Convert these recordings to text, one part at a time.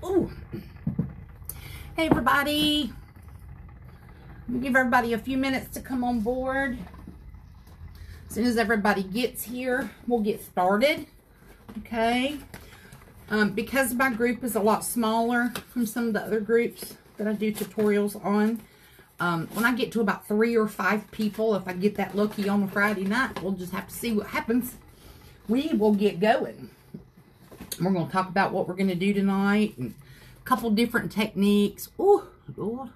Ooh. Hey everybody. We'll give everybody a few minutes to come on board. As soon as everybody gets here, we'll get started. Okay. Because my group is a lot smaller from some of the other groups that I do tutorials on, when I get to about 3 or 5 people, if I get that lucky on a Friday night, we'll just have to see what happens. We will get going. We're going to talk about what we're going to do tonight and a couple different techniques. Oh, Lord.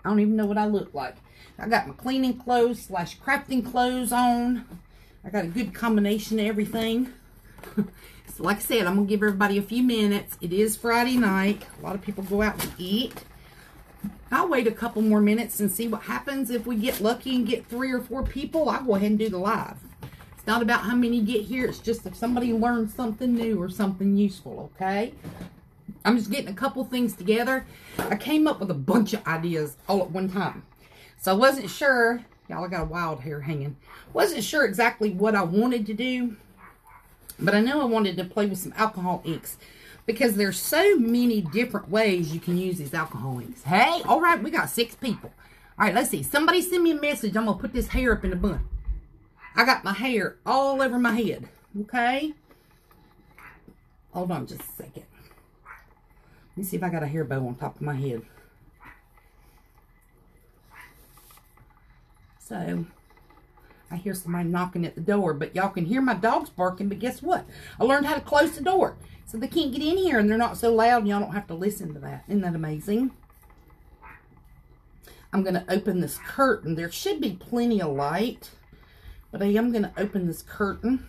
I don't even know what I look like. I got my cleaning clothes / crafting clothes on. I got a good combination of everything. So like I said, I'm going to give everybody a few minutes. It is Friday night. A lot of people go out and eat. I'll wait a couple more minutes and see what happens. If we get lucky and get 3 or 4 people, I'll go ahead and do the live. It's not about how many get here. It's just if somebody learns something new or something useful, okay? I'm just getting a couple things together. I came up with a bunch of ideas all at one time. So I wasn't sure. Y'all, I got a wild hair hanging. Wasn't sure exactly what I wanted to do. But I know I wanted to play with some alcohol inks, because there's so many different ways you can use these alcohol inks. Hey, all right, we got 6 people. All right, let's see. Somebody send me a message. I'm going to put this hair up in a bun. I got my hair all over my head, okay? Hold on just a second. Let me see if I got a hair bow on top of my head. So, I hear somebody knocking at the door, but y'all can hear my dogs barking, but guess what? I learned how to close the door, so they can't get in here, and they're not so loud, and y'all don't have to listen to that. Isn't that amazing? I'm going to open this curtain. There should be plenty of light, but I am going to open this curtain.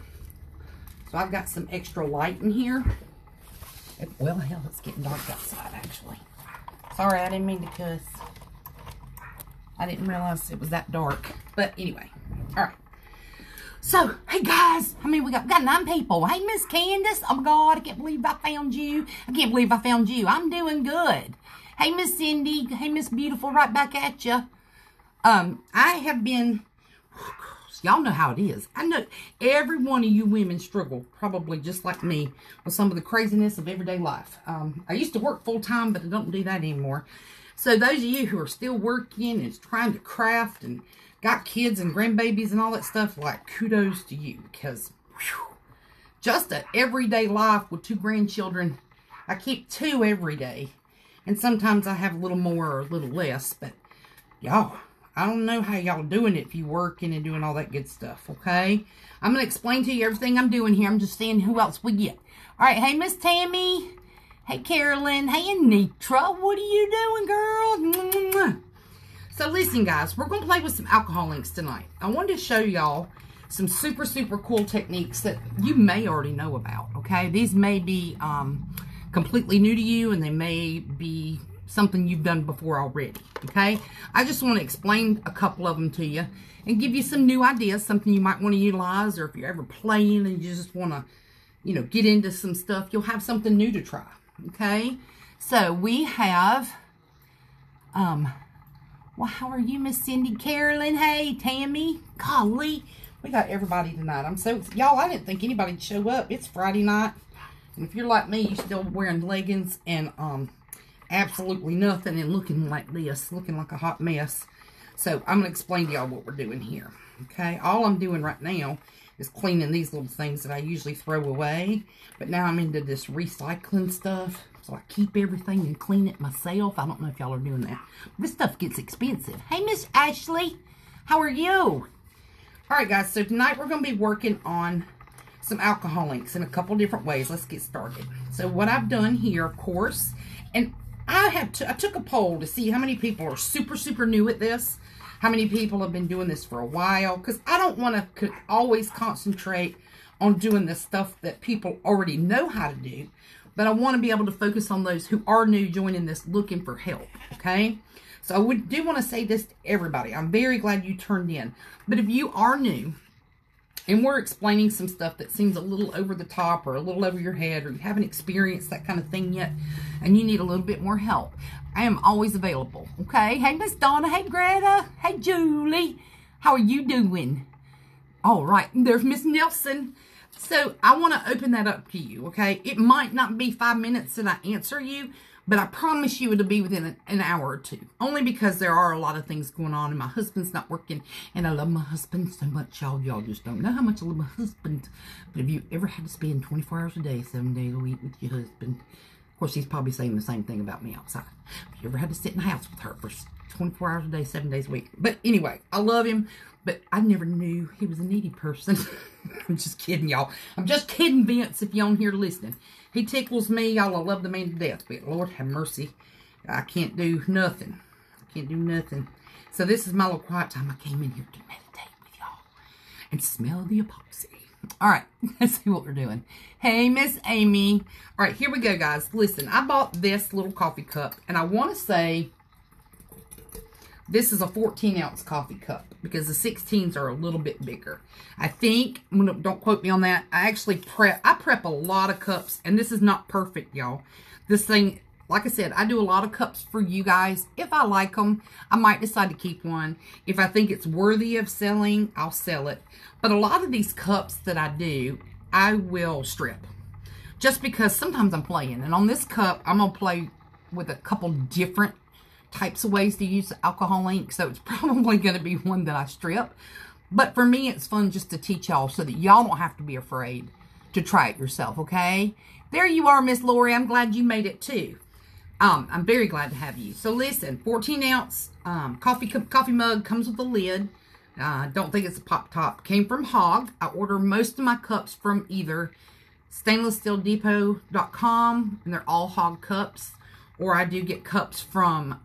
So I've got some extra light in here. Well, hell, it's getting dark outside, actually. Sorry, I didn't mean to cuss. I didn't realize it was that dark. But anyway, all right. So, hey guys, we got 9 people. Hey, Miss Candace. Oh my God, I can't believe I found you. I can't believe I found you. I'm doing good. Hey, Miss Cindy. Hey, Miss Beautiful, right back at you. I have been, y'all know how it is. I know every one of you women struggle, probably just like me, with some of the craziness of everyday life. I used to work full time, but I don't do that anymore. So those of you who are still working and trying to craft and got kids and grandbabies and all that stuff, like, kudos to you, because whew, just an everyday life with 2 grandchildren. I keep 2 every day, and sometimes I have a little more or a little less, but y'all, I don't know how y'all doing it if you working and doing all that good stuff, okay? I'm going to explain to you everything I'm doing here. I'm just seeing who else we get. All right, hey, Miss Tammy. Hey, Carolyn. Hey, Anitra. What are you doing, girl? So, listen, guys. We're going to play with some alcohol inks tonight. I wanted to show y'all some super, super cool techniques that you may already know about, okay? These may be completely new to you, and they may be something you've done before already, okay? I just want to explain a couple of them to you and give you some new ideas, something you might want to utilize, or if you're ever playing and you just want to, you know, get into some stuff, you'll have something new to try, okay? So we have, well, how are you, Miss Cindy? Carolyn, hey, Tammy, golly, we got everybody tonight. I'm so, y'all, I didn't think anybody'd show up. It's Friday night, and if you're like me, you're still wearing leggings and, absolutely nothing and looking like this, looking like a hot mess. So I'm going to explain to y'all what we're doing here, okay? All I'm doing right now is cleaning these little things that I usually throw away, but now I'm into this recycling stuff, so I keep everything and clean it myself. I don't know if y'all are doing that. This stuff gets expensive. Hey, Miss Ashley, how are you? All right, guys, so tonight we're going to be working on some alcohol inks in a couple different ways. Let's get started. So what I've done here, of course, and I took a poll to see how many people are super, super new at this. How many people have been doing this for a while. Because I don't want to always concentrate on doing the stuff that people already know how to do. But I want to be able to focus on those who are new joining this looking for help. Okay? So I do want to say this to everybody. I'm very glad you turned in. But if you are new, and we're explaining some stuff that seems a little over the top or a little over your head, or you haven't experienced that kind of thing yet, and you need a little bit more help, I am always available, okay? Hey, Miss Donna. Hey, Greta. Hey, Julie. How are you doing? All right. There's Miss Nelson. So I want to open that up to you, okay? It might not be 5 minutes that I answer you, But I promise you it'll be within an hour or two. Only because there are a lot of things going on and my husband's not working. And I love my husband so much, y'all. Y'all just don't know how much I love my husband. But if you ever had to spend 24 hours a day, 7 days a week with your husband, of course, he's probably saying the same thing about me outside. If you ever had to sit in the house with her for 24 hours a day, 7 days a week. But anyway, I love him. But I never knew he was a needy person. I'm just kidding, y'all. I'm just kidding, Vince, if you're on here listening. He tickles me, y'all. I love the man to death. But Lord have mercy, I can't do nothing. I can't do nothing. So this is my little quiet time. I came in here to meditate with y'all and smell the epoxy. All right, let's see what we're doing. Hey, Miss Amy. All right, here we go, guys. Listen, I bought this little coffee cup, and I want to say this is a 14-ounce coffee cup because the 16s are a little bit bigger. I think, don't quote me on that, I prep a lot of cups, and this is not perfect, y'all. This thing, like I said, I do a lot of cups for you guys. If I like them, I might decide to keep one. If I think it's worthy of selling, I'll sell it. But a lot of these cups that I do, I will strip. Just because sometimes I'm playing. And on this cup, I'm going to play with a couple different types of ways to use alcohol ink. So it's probably going to be one that I strip. But for me, it's fun just to teach y'all so that y'all don't have to be afraid to try it yourself, okay? There you are, Miss Lori. I'm glad you made it too. I'm very glad to have you. So listen, 14-ounce coffee mug, comes with a lid. Don't think it's a pop top. Came from Hog. I order most of my cups from either stainlesssteeldepot.com, and they're all Hog cups, or I do get cups from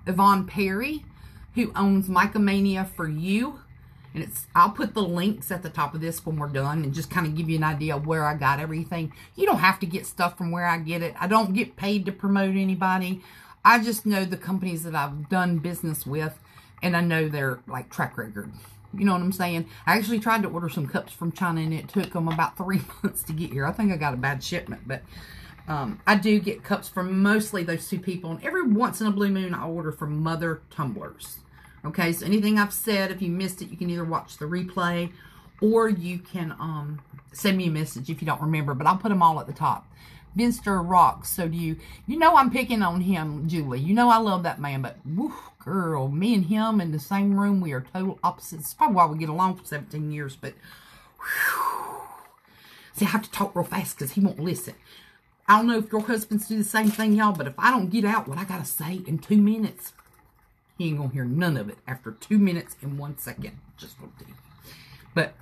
Yvonne Perry, who owns Micomania for You. And I'll put the links at the top of this when we're done and just kind of give you an idea of where I got everything. You don't have to get stuff from where I get it. I don't get paid to promote anybody. I just know the companies that I've done business with, and I know their like track record. You know what I'm saying? I actually tried to order some cups from China, and it took them about 3 months to get here. I think I got a bad shipment, but I do get cups from mostly those two people. And every once in a blue moon, I order from Mother Tumblers. Okay, so anything I've said, if you missed it, you can either watch the replay or you can send me a message if you don't remember. But I'll put them all at the top. Vinster rocks. So do you. You know I'm picking on him, Julie. You know I love that man. But, woof, girl, me and him in the same room, we are total opposites. It's probably why we get along for 17 years. But, whew. See, I have to talk real fast because he won't listen. I don't know if your husbands do the same thing, y'all. But if I don't get out what I got to say in 2 minutes, he ain't gonna hear none of it after 2 minutes and 1 second. Just won't do. But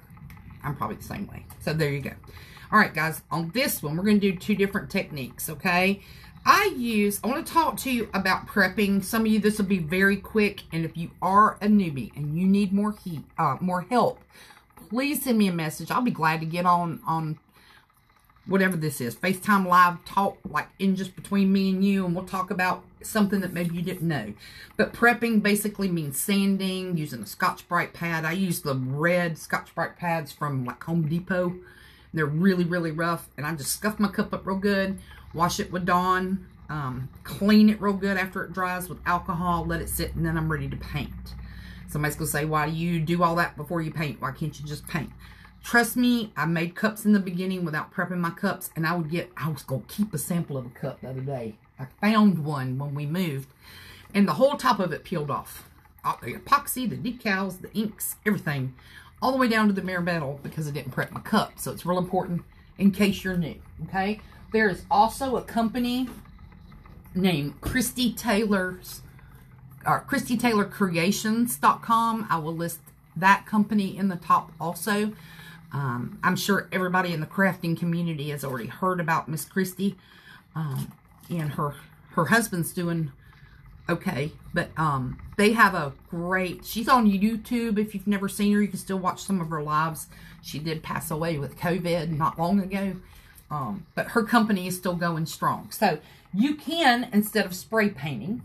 I'm probably the same way. So there you go. All right, guys. On this one, we're gonna do 2 different techniques. Okay. I want to talk to you about prepping. Some of you, this will be very quick. And if you are a newbie and you need more help, please send me a message. I'll be glad to get on whatever this is, FaceTime live talk, like in just between me and you, and we'll talk about something that maybe you didn't know. But prepping basically means sanding, using a Scotch-Brite pad. I use the red Scotch-Brite pads from like Home Depot. They're really, really rough, and I just scuff my cup up real good, wash it with Dawn, clean it real good after it dries with alcohol, let it sit, and then I'm ready to paint. Somebody's going to say, why do you do all that before you paint? Why can't you just paint? Trust me, I made cups in the beginning without prepping my cups, and I was going to keep a sample of a cup the other day. I found one when we moved, and the whole top of it peeled off. The epoxy, the decals, the inks, everything, all the way down to the mere metal because I didn't prep my cup. So it's real important in case you're new, okay? There is also a company named Christy Taylor's, or ChristyTaylorCreations.com. I will list that company in the top also. I'm sure everybody in the crafting community has already heard about Miss Christy, and her husband's doing okay, but they have a great, she's on YouTube. If you've never seen her, you can still watch some of her lives. She did pass away with COVID not long ago, but her company is still going strong. So you can, instead of spray painting,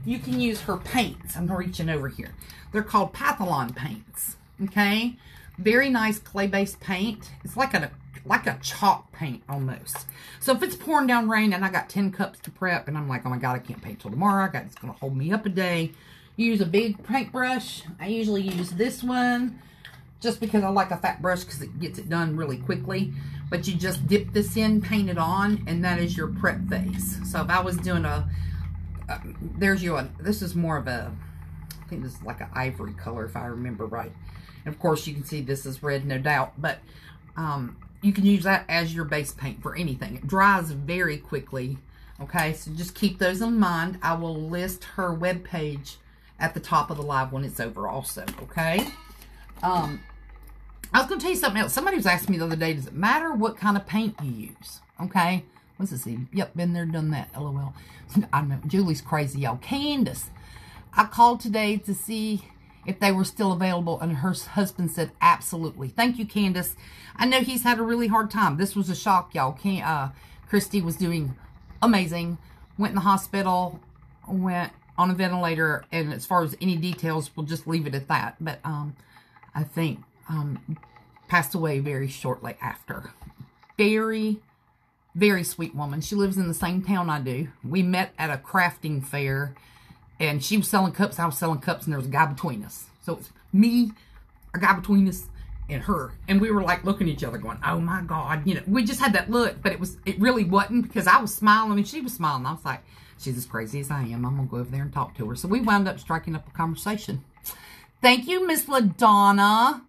you can use her paints. I'm reaching over here. They're called Pathalon paints, okay? Very nice clay-based paint. It's like a chalk paint almost. So if it's pouring down rain and I got 10 cups to prep and I'm like, oh my God, I can't paint till tomorrow. It's going to hold me up a day. Use a big paintbrush. I usually use this one just because I like a fat brush because it gets it done really quickly. But you just dip this in, paint it on, and that is your prep phase. So if I was doing this is more of a, I think this is like an ivory color if I remember right. And of course you can see this is red, no doubt, but you can use that as your base paint for anything. It dries very quickly. Okay, so just keep those in mind. I will list her webpage at the top of the live when it's over also, okay? I was going to tell you something else. Somebody was asking me the other day, does it matter what kind of paint you use? Okay. What's this? Yep, been there, done that. LOL. I know. Julie's crazy, y'all. Candace. I called today to see if they were still available, and her husband said absolutely. Thank you, Candace. I know he's had a really hard time. This was a shock, y'all. Christy was doing amazing. Went in the hospital, went on a ventilator, and as far as any details, we'll just leave it at that. But I think passed away very shortly after. Very, very sweet woman. She lives in the same town I do. We met at a crafting fair, and she was selling cups, I was selling cups, and there was a guy between us. So it's me, a guy between us, and her. And we were like looking at each other going, oh my God. You know, we just had that look, but it really wasn't, because I was smiling and she was smiling. I was like, she's as crazy as I am. I'm going to go over there and talk to her. So we wound up striking up a conversation. Thank you, Miss LaDonna.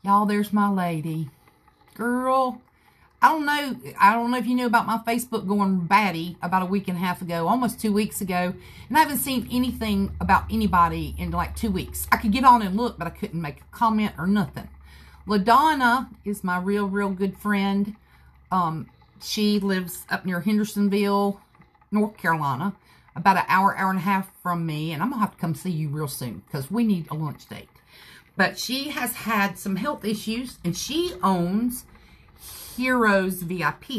Y'all, there's my lady. Girl, I don't know if you knew about my Facebook going batty about a week and a half ago, almost 2 weeks ago. And I haven't seen anything about anybody in like 2 weeks. I could get on and look, but I couldn't make a comment or nothing. LaDonna is my real good friend. She lives up near Hendersonville, North Carolina, about an hour and a half from me. And I'm going to have to come see you real soon because we need a lunch date. But she has had some health issues, and she owns Heroes VIP.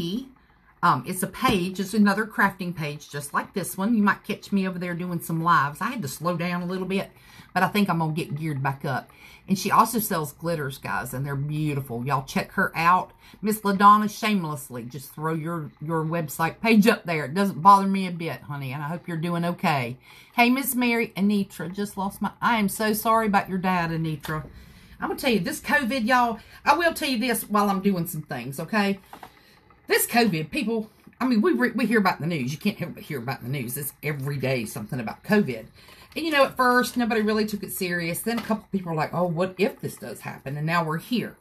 It's a page. It's another crafting page just like this one. You might catch me over there doing some lives. I had to slow down a little bit, but I think I'm going to get geared back up. And she also sells glitters, guys, and they're beautiful. Y'all check her out. Miss LaDonna, shamelessly, just throw your website page up there. It doesn't bother me a bit, honey, and I hope you're doing okay. Hey, Miss Mary, Anitra, just lost my... I am so sorry about your dad, Anitra. I'm going to tell you, this COVID, y'all, I will tell you this while I'm doing some things, okay? This COVID, people, I mean, we hear about the news. You can't help but hear about the news. It's every day something about COVID. And, you know, at first, nobody really took it serious. Then a couple people were like, oh, what if this does happen? And now we're here.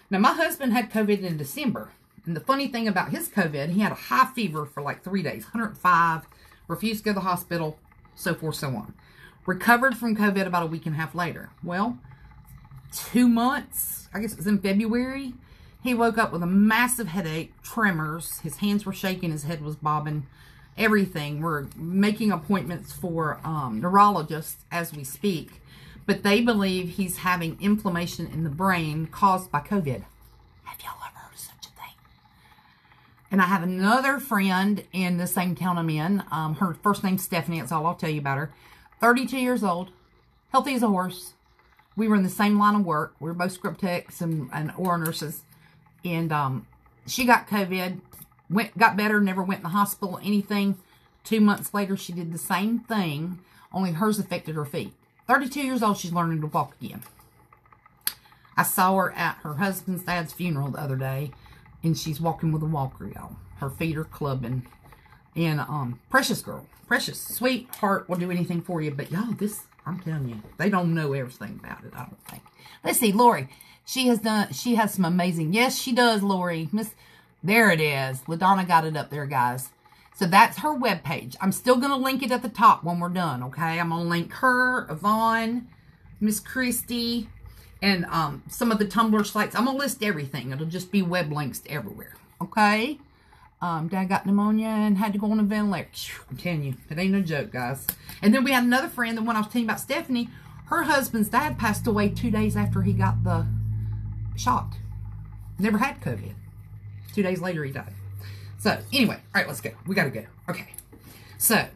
Now, my husband had COVID in December. And the funny thing about his COVID, he had a high fever for like 3 days, 105, refused to go to the hospital, so forth, so on. Recovered from COVID about a week and a half later. Well, 2 months, I guess it was in February, he woke up with a massive headache, tremors. His hands were shaking, his head was bobbing, everything. We're making appointments for neurologists as we speak, but they believe he's having inflammation in the brain caused by COVID. Have y'all ever heard of such a thing? And I have another friend in the same town I'm in. Her first name's Stephanie. That's all I'll tell you about her. 32 years old, healthy as a horse. We were in the same line of work. We were both scrub techs and OR nurses. And she got COVID, got better, never went in the hospital, anything. 2 months later, she did the same thing, only hers affected her feet. 32 years old, she's learning to walk again. I saw her at her husband's dad's funeral the other day, and she's walking with a walker, y'all. Her feet are clubbing. And precious girl, precious, sweetheart, will do anything for you. But y'all, this, I'm telling you, they don't know everything about it, I don't think. Let's see, Lori. She has some amazing, yes, she does, Lori. There it is. LaDonna got it up there, guys. So that's her webpage. I'm still going to link it at the top when we're done, okay? I'm going to link her, Yvonne, Miss Christy, and some of the Tumblr sites. I'm going to list everything. It'll just be web links everywhere, okay? Dad got pneumonia and had to go on a ventilator. I'm telling you, it ain't no joke, guys. And then we had another friend, the one I was telling you about, Stephanie. Her husband's dad passed away 2 days after he got the shot. Never had COVID. 2 days later, he died. So, anyway, all right, let's go. We got to go. Okay. So,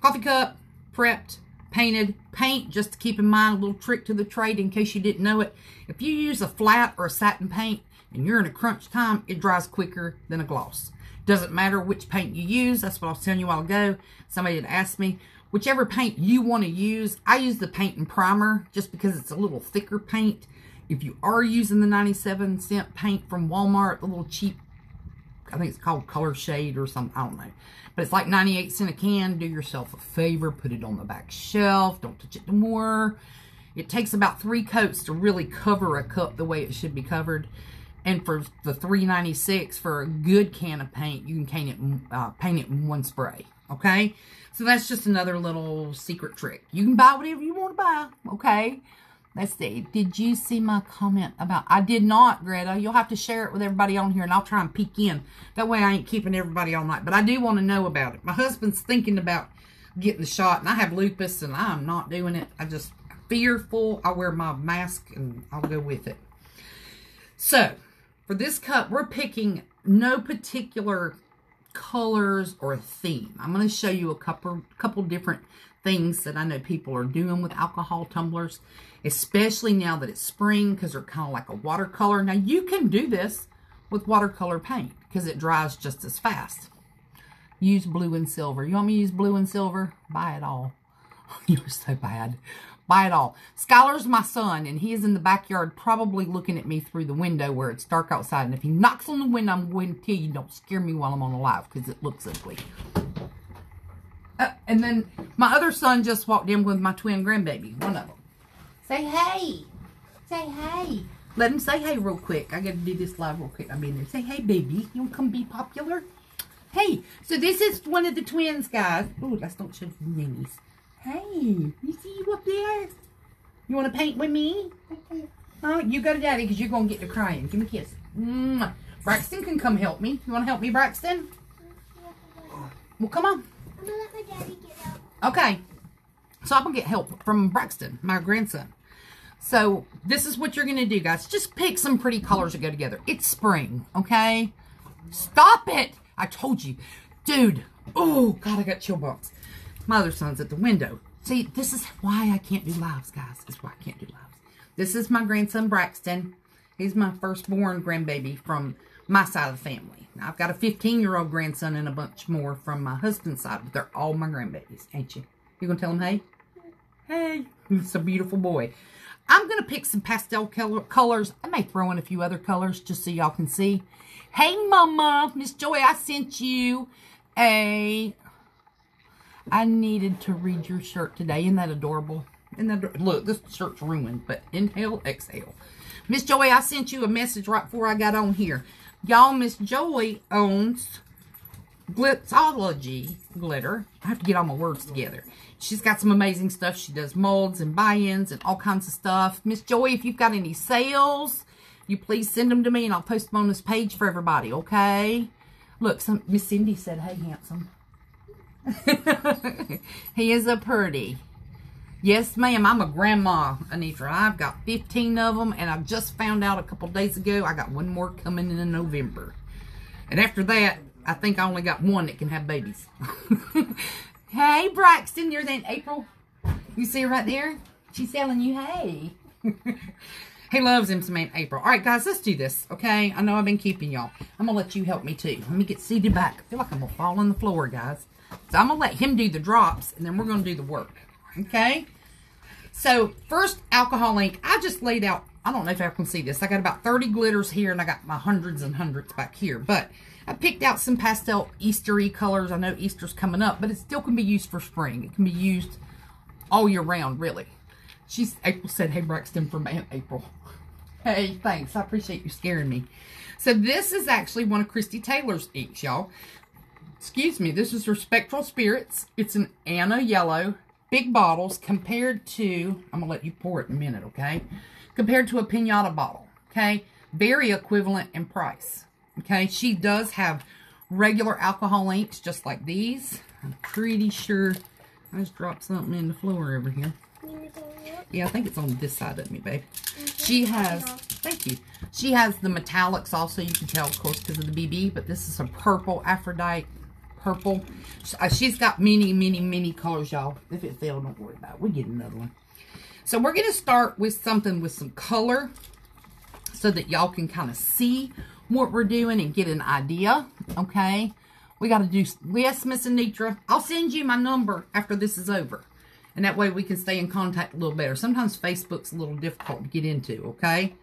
coffee cup, prepped, painted. Paint, just to keep in mind, a little trick to the trade in case you didn't know it. If you use a flat or a satin paint and you're in a crunch time, it dries quicker than a gloss. Doesn't matter which paint you use. That's what I was telling you a while ago. Somebody had asked me, whichever paint you want to use. I use the paint and primer just because it's a little thicker paint. if you are using the 97-cent paint from Walmart, the little cheap, I think it's called Color Shade or something, I don't know. But it's like 98 cents a can. Do yourself a favor, put it on the back shelf. Don't touch it no more. It takes about 3 coats to really cover a cup the way it should be covered. And for the $3.96 for a good can of paint, you can paint it in 1 spray. Okay? So that's just another little secret trick. You can buy whatever you want to buy. Okay? Let's see. Did you see my comment about... I did not, Greta. You'll have to share it with everybody on here, and I'll try and peek in. That way I ain't keeping everybody all night. But I do want to know about it. My husband's thinking about getting the shot, and I have lupus, and I'm not doing it. I'm just fearful. I'll wear my mask, and I'll go with it. So, for this cup, we're picking no particular colors or theme. I'm going to show you a couple different things that I know people are doing with alcohol tumblers, especially now that it's spring, because they're kind of like a watercolor. Now, you can do this with watercolor paint because it dries just as fast. Use blue and silver. You want me to use blue and silver? Buy it all. You're so bad. Buy it all. Skylar's my son, and he is in the backyard probably looking at me through the window where it's dark outside. And if he knocks on the window, I'm going to tell you, don't scare me while I'm on the live because it looks ugly. And then my other son just walked in with my twin grandbaby, one of them. Say hey. Say hey. Let him say hey real quick. I got to do this live real quick. I'm in there. Say hey, baby. You want to come be popular? Hey. So this is one of the twins, guys. Oh, let's don't show the ninnies. Hey. You see you up there? You want to paint with me? Oh, you go to Daddy because you're going to get to crying. Give me a kiss. Braxton can come help me. You want to help me, Braxton? Well, come on. I'm going to let my daddy get out. Okay. So I'm going to get help from Braxton, my grandson. So this is what you're going to do, guys. Just pick some pretty colors to go together. It's spring, okay? Stop it. I told you. Dude. Oh, God, I got chill bumps. My other son's at the window. See, this is why I can't do lives, guys. This is why I can't do lives. This is my grandson, Braxton. He's my firstborn grandbaby from my side of the family. Now, I've got a 15-year-old grandson and a bunch more from my husband's side, but they're all my grandbabies, ain't you? You gonna tell him hey? Hey, he's a beautiful boy. I'm gonna pick some pastel colors. I may throw in a few other colors just so y'all can see. Hey, Mama, Miss Joy, I sent you a... I needed to read your shirt today. Isn't that adorable? Look, this shirt's ruined, but inhale, exhale. Miss Joy, I sent you a message right before I got on here. Y'all, Miss Joy owns Glitzology Glitter. I have to get all my words together. She's got some amazing stuff. She does molds and buy-ins and all kinds of stuff. Miss Joy, if you've got any sales, you please send them to me and I'll post them on this page for everybody, okay? Look, Miss Cindy said, hey, handsome. He is a pretty. Yes, ma'am. I'm a grandma, Anitra. I've got 15 of them, and I just found out a couple days ago I got one more coming in November. And after that, I think I only got one that can have babies. Hey, Braxton, you're in April. You see her right there? She's telling you, hey. He loves him some Aunt April. All right, guys, let's do this, okay? I know I've been keeping y'all. I'm going to let you help me, too. Let me get seated back. I feel like I'm going to fall on the floor, guys. So I'm going to let him do the drops, and then we're going to do the work, okay? So, first, alcohol ink. I just laid out, I don't know if I can see this. I got about 30 glitters here, and I got my hundreds and hundreds back here. But I picked out some pastel Easter-y colors. I know Easter's coming up, but it still can be used for spring. It can be used all year round, really. April said, hey, Braxton, from Aunt April. Hey, thanks. I appreciate you scaring me. So, this is actually one of Christy Taylor's inks, y'all. Excuse me, this is her Spectral Spirits. It's an Anna Yellow, big bottles compared to, I'm going to let you pour it in a minute, okay? Compared to a Pinata bottle, okay? Very equivalent in price, okay? She does have regular alcohol inks just like these. I'm pretty sure, I just dropped something in the floor over here. Yeah, I think it's on this side of me, babe. She has, thank you. She has the metallics also, you can tell, of course, because of the BB, but this is a purple Aphrodite. Purple. She's got many, many, many colors, y'all. If it failed, don't worry about it. We'll get another one. So we're going to start with something with some color so that y'all can kind of see what we're doing and get an idea, okay? We got to do, yes, Miss Anitra, I'll send you my number after this is over. And that way we can stay in contact a little better. Sometimes Facebook's a little difficult to get into, okay?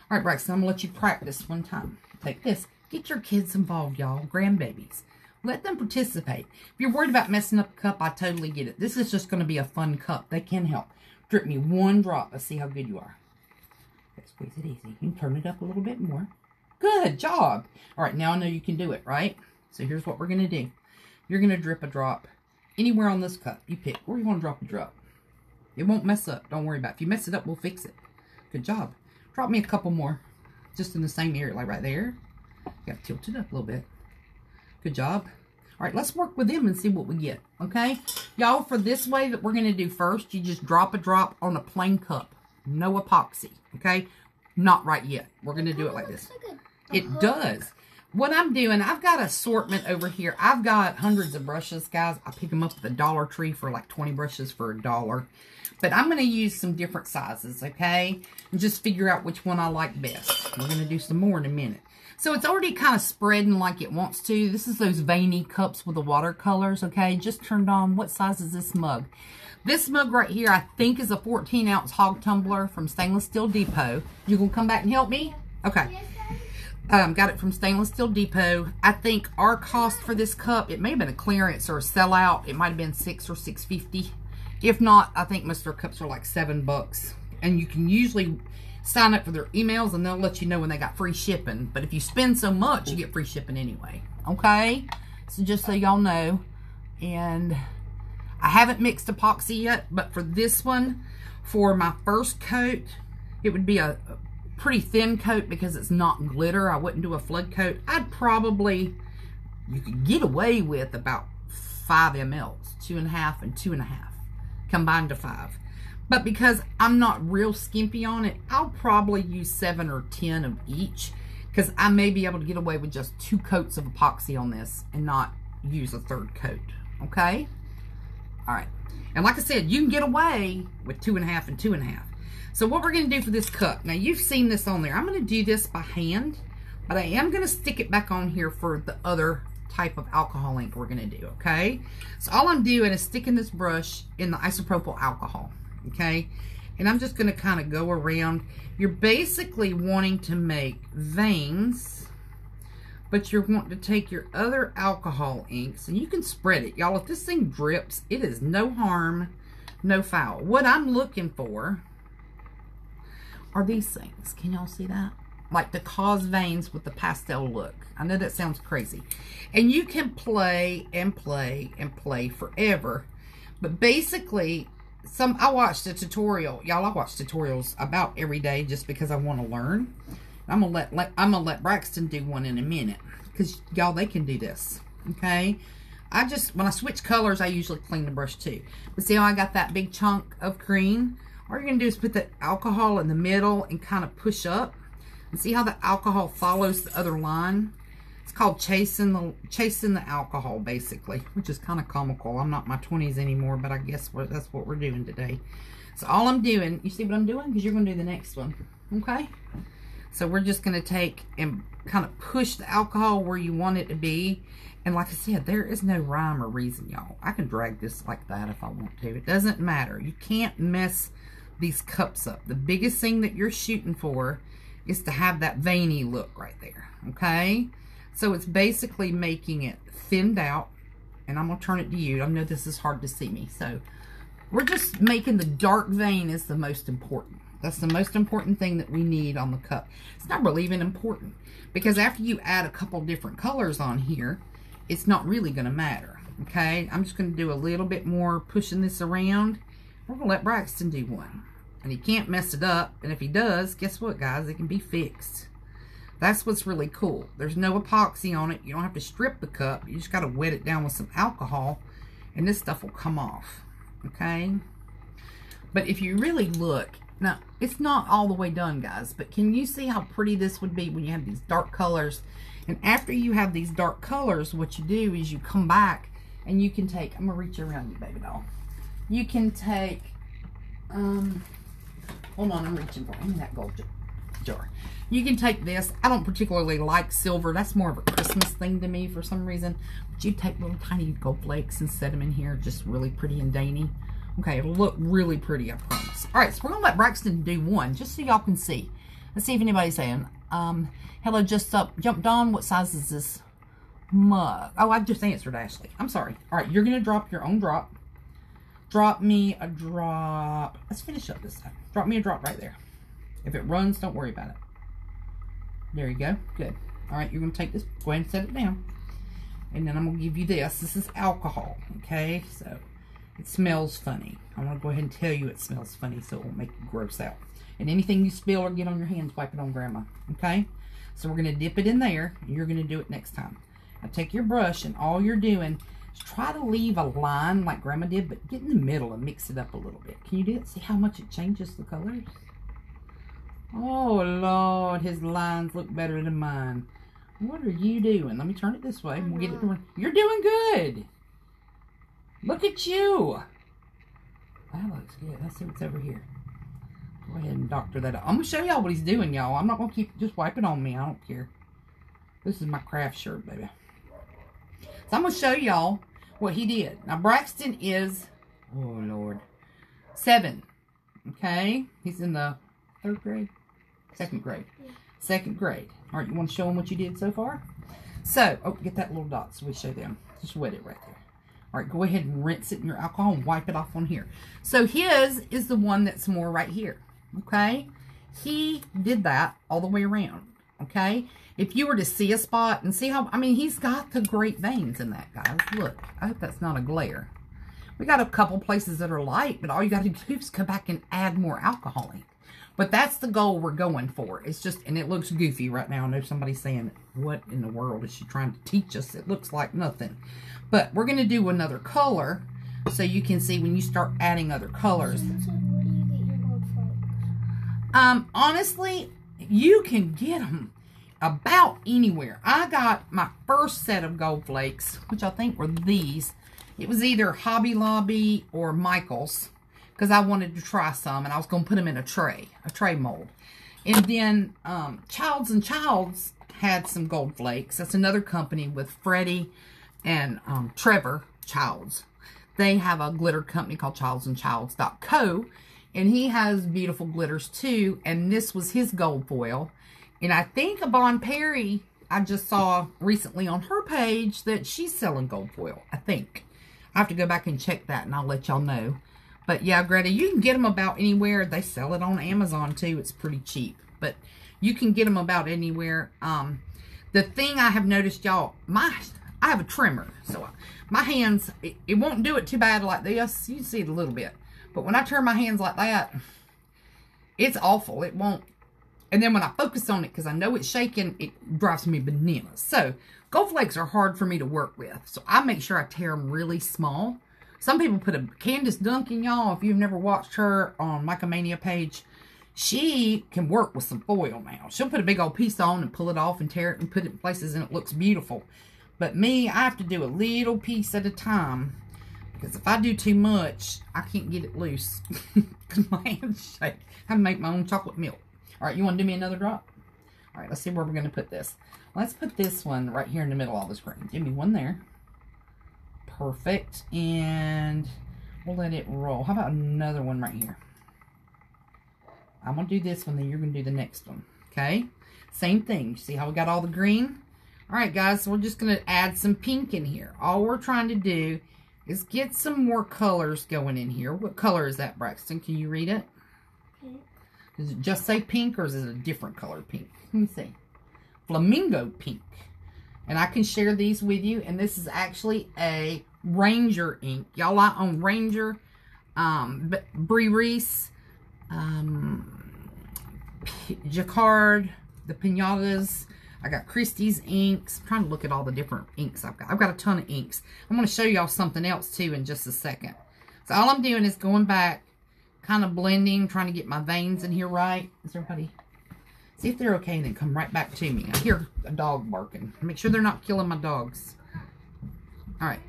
All right, Braxton, I'm going to let you practice one time. Take this. Get your kids involved, y'all. Grandbabies. Let them participate. If you're worried about messing up a cup, I totally get it. This is just going to be a fun cup. They can help. Drip me one drop. Let's see how good you are. Okay, squeeze it easy. You can turn it up a little bit more. Good job. All right, now I know you can do it, right? So here's what we're going to do. You're going to drip a drop anywhere on this cup. You pick where you want to drop a drop. It won't mess up. Don't worry about it. If you mess it up, we'll fix it. Good job. Drop me a couple more. Just in the same area, like right there. You got to tilt it up a little bit. Good job. All right, let's work with them and see what we get, okay? Y'all, for this way that we're going to do first, you just drop a drop on a plain cup. No epoxy, okay? Not right yet. We're going to do it like this. It does. What I'm doing, I've got assortment over here. I've got hundreds of brushes, guys. I pick them up at the Dollar Tree for like 20 brushes for $1. But I'm going to use some different sizes, okay? And just figure out which one I like best. We're going to do some more in a minute. So it's already kind of spreading like it wants to. This is those veiny cups with the watercolors, okay? Just turned on. What size is this mug? This mug right here, I think, is a 14-ounce hog tumbler from Stainless Steel Depot. You gonna come back and help me? Okay. Got it from Stainless Steel Depot. I think our cost for this cup, it may have been a clearance or a sellout. It might have been $6 or $6.50. If not, I think most of their cups are like $7. And you can usually sign up for their emails and they'll let you know when they got free shipping. But if you spend so much, you get free shipping anyway. Okay? So just so y'all know. And I haven't mixed epoxy yet, but for this one, for my first coat, it would be a pretty thin coat because it's not glitter. I wouldn't do a flood coat. I'd probably, you could get away with about 5 mLs, 2.5 and 2.5, combined to 5. But because I'm not real skimpy on it, I'll probably use 7 or 10 of each because I may be able to get away with just 2 coats of epoxy on this and not use a 3rd coat, okay? All right, and like I said, you can get away with 2.5 and 2.5. So what we're going to do for this cup, now you've seen this on there. I'm going to do this by hand, but I am going to stick it back on here for the other type of alcohol ink we're going to do, okay? So all I'm doing is sticking this brush in the isopropyl alcohol, okay? And I'm just going to kind of go around. You're basically wanting to make veins, but you're wanting to take your other alcohol inks and you can spread it. Y'all, if this thing drips, it is no harm, no foul. What I'm looking for are these things. Can y'all see that? Like to cause veins with the pastel look. I know that sounds crazy. And you can play and play and play forever. But basically, I watched a tutorial. Y'all, I watch tutorials about every day just because I want to learn. I'm gonna let Braxton do one in a minute. Because y'all, they can do this. Okay? When I switch colors, I usually clean the brush too. But see how I got that big chunk of green? All you're going to do is put the alcohol in the middle and kind of push up. And see how the alcohol follows the other line? It's called chasing the alcohol, basically, which is kind of comical. I'm not in my 20s anymore, but I guess that's what we're doing today. So all I'm doing, you see what I'm doing? Because you're going to do the next one, okay? So we're just going to take and kind of push the alcohol where you want it to be. And like I said, there is no rhyme or reason, y'all. I can drag this like that if I want to. It doesn't matter. You can't mess these cups up. The biggest thing that you're shooting for is to have that veiny look right there, okay? So it's basically making it thinned out, and I'm going to turn it to you. I know this is hard to see me, so we're just making the dark vein is the most important. That's the most important thing that we need on the cup. It's not really even important, because after you add a couple different colors on here, it's not really going to matter, okay? I'm just going to do a little bit more pushing this around. We're going to let Braxton do one. And he can't mess it up. And if he does, guess what, guys? It can be fixed. That's what's really cool. There's no epoxy on it. You don't have to strip the cup. You just got to wet it down with some alcohol. And this stuff will come off. Okay? But if you really look, now, it's not all the way done, guys. But can you see how pretty this would be when you have these dark colors? And after you have these dark colors, what you do is you come back and you can take, I'm going to reach around you, baby doll. You can take, hold on, I'm reaching for it. In that gold jar. You can take this. I don't particularly like silver. That's more of a Christmas thing to me for some reason. But you take little tiny gold flakes and set them in here, just really pretty and dainty. Okay, it'll look really pretty, I promise. All right, so we're going to let Braxton do one, just so y'all can see. Let's see if anybody's saying, hello, just up, jumped on. What size is this mug? Oh, I just answered, Ashley. I'm sorry. All right, you're going to drop your own drop. Drop me a drop. Let's finish up this time. Drop me a drop right there. If it runs, don't worry about it. There you go. Good. All right, you're going to take this. Go ahead and set it down. And then I'm going to give you this. This is alcohol, okay? So it smells funny. I'm going to go ahead and tell you it smells funny so it won't make you gross out. And anything you spill or get on your hands, wipe it on Grandma, okay? So we're going to dip it in there, and you're going to do it next time. Now take your brush, and all you're doing is try to leave a line like Grandma did, but get in the middle and mix it up a little bit. Can you do it? See how much it changes the colors? Oh, Lord, his lines look better than mine. What are you doing? Let me turn it this way. We'll get it to run. You're doing good. Look at you. That looks good. Let's see what's over here. Go ahead and doctor that up. I'm going to show y'all what he's doing, y'all. I'm not going to keep just wiping on me. I don't care. This is my craft shirt, baby. So I'm going to show y'all what he did. Now, Braxton is, oh, Lord, 7. Okay? He's in the 3rd grade? 2nd grade. 2nd grade. All right, you want to show them what you did so far? So, oh, get that little dot so we show them. Just wet it right there. All right, go ahead and rinse it in your alcohol and wipe it off on here. So his is the one that's more right here, okay? He did that all the way around, okay? If you were to see a spot and see how, I mean, he's got the great veins in that, guys. Look, I hope that's not a glare. We got a couple places that are light, but all you got to do is come back and add more alcohol in. But that's the goal we're going for. It's just, and it looks goofy right now. I know somebody's saying, what in the world is she trying to teach us? It looks like nothing. But we're going to do another color so you can see when you start adding other colors. So where do you get your gold flakes? Honestly, you can get them about anywhere. I got my first set of gold flakes, which I think were these. It was either Hobby Lobby or Michael's, because I wanted to try some, and I was going to put them in a tray mold. And then Childs & Childs had some gold flakes. That's another company with Freddie and Trevor Childs. They have a glitter company called childsandchilds.co, and he has beautiful glitters too, and this was his gold foil. And I think Yvonne Perry, I just saw recently on her page that she's selling gold foil, I think. I have to go back and check that, and I'll let y'all know. But yeah, Greta, you can get them about anywhere. They sell it on Amazon too. It's pretty cheap. But you can get them about anywhere. The thing I have noticed, y'all, I have a trimmer. So my hands, it won't do it too bad like this. You can see it a little bit. But when I turn my hands like that, it's awful. It won't. And then when I focus on it, because I know it's shaking, it drives me bananas. So gold flakes are hard for me to work with. So I make sure I tear them really small. Some people put a Candace Duncan, y'all, if you've never watched her on Micromania page, she can work with some foil now. She'll put a big old piece on and pull it off and tear it and put it in places and it looks beautiful. But me, I have to do a little piece at a time, because if I do too much, I can't get it loose because my hands shake. I have to make my own chocolate milk. All right, you want to do me another drop? All right, let's see where we're going to put this. Let's put this one right here in the middle of the screen. Give me one there. Perfect. And we'll let it roll. How about another one right here? I'm going to do this one, then you're going to do the next one. Okay? Same thing. See how we got all the green? All right, guys, so we're just going to add some pink in here. All we're trying to do is get some more colors going in here. What color is that, Braxton? Can you read it? Pink. Does it just say pink, or is it a different color pink? Let me see. Flamingo pink. And I can share these with you. And this is actually a Ranger ink. Y'all, I own Ranger, Brie Reese, Jacquard, the Pinatas. I got Christie's inks. I'm trying to look at all the different inks I've got. I've got a ton of inks. I'm going to show y'all something else too in just a second. So all I'm doing is going back, kind of blending, trying to get my veins in here right. Is everybody... See if they're okay, and then come right back to me. I hear a dog barking. Make sure they're not killing my dogs. All right.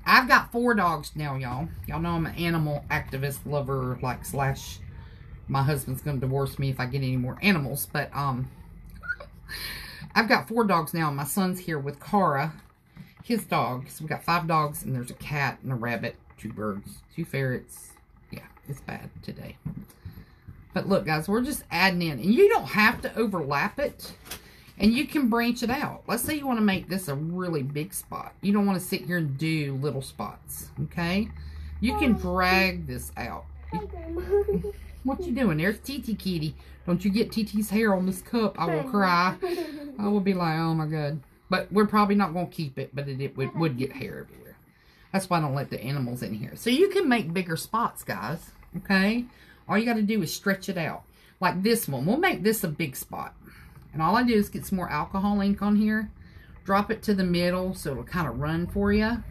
I've got 4 dogs now, y'all. Y'all know I'm an animal activist lover, like, slash, my husband's going to divorce me if I get any more animals. But, I've got 4 dogs now. My son's here with Cara, his dog. So we've got 5 dogs, and there's a cat and a rabbit, 2 birds, 2 ferrets. Yeah, it's bad today. But look, guys, we're just adding in. And you don't have to overlap it. And you can branch it out. Let's say you want to make this a really big spot. You don't want to sit here and do little spots, okay? You can drag this out. What you doing? There's TT Kitty. Don't you get TT's hair on this cup. I will cry. I will be like, oh my God. But we're probably not going to keep it, but it would get hair everywhere. That's why I don't let the animals in here. So you can make bigger spots, guys, okay? All you got to do is stretch it out. Like this one. We'll make this a big spot. And all I do is get some more alcohol ink on here. Drop it to the middle so it'll kind of run for you.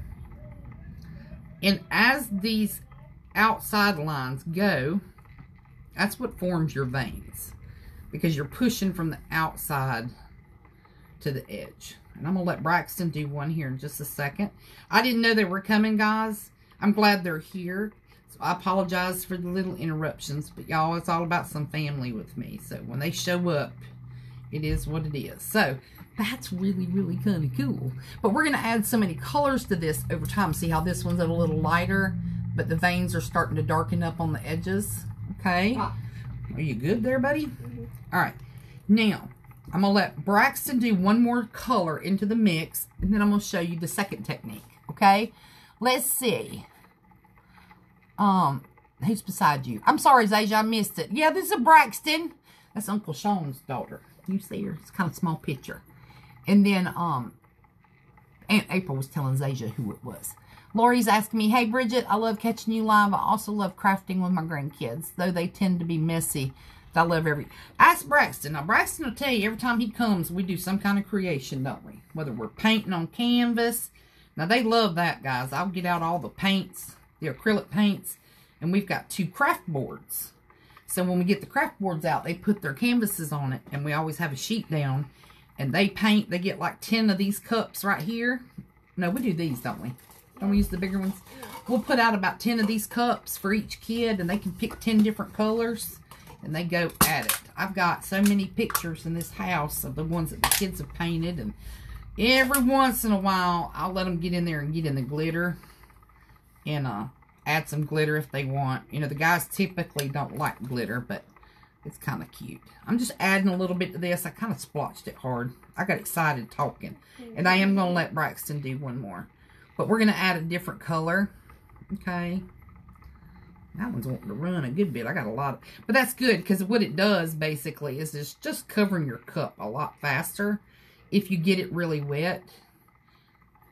And as these outside lines go, that's what forms your veins. Because you're pushing from the outside to the edge. And I'm going to let Braxton do one here in just a second. I didn't know they were coming, guys. I'm glad they're here. So I apologize for the little interruptions. But y'all, it's all about some family with me. So when they show up, it is what it is. So that's really, really kind of cool. But we're going to add so many colors to this over time. See how this one's a little lighter, but the veins are starting to darken up on the edges. Okay. Are you good there, buddy? Mm-hmm. All right. Now, I'm going to let Braxton do one more color into the mix, and then I'm going to show you the second technique. Okay. Let's see. Who's beside you? I'm sorry, Zaja, I missed it. Yeah, this is Braxton. That's Uncle Sean's daughter. You see her? It's kind of a small picture. And then Aunt April was telling Zaja who it was. Lori's asking me, hey, Bridget, I love catching you live. I also love crafting with my grandkids, though they tend to be messy. I love Ask Braxton. Now, Braxton will tell you every time he comes, we do some kind of creation, don't we? Whether we're painting on canvas. Now, they love that, guys. I'll get out all the paints, the acrylic paints, and we've got 2 craft boards. So when we get the craft boards out, they put their canvases on it, and we always have a sheet down, and they paint. They get like 10 of these cups right here. No, we do these, don't we? Don't we use the bigger ones? We'll put out about 10 of these cups for each kid, and they can pick 10 different colors, and they go at it. I've got so many pictures in this house of the ones that the kids have painted, and every once in a while, I'll let them get in there and get in the glitter, and add some glitter if they want. You know, the guys typically don't like glitter, but it's kind of cute. I'm just adding a little bit to this. I kind of splotched it hard. I got excited talking. And I am going to let Braxton do one more. But we're going to add a different color. Okay. That one's wanting to run a good bit. I got a lot of... But that's good, because what it does, basically, is it's just covering your cup a lot faster if you get it really wet.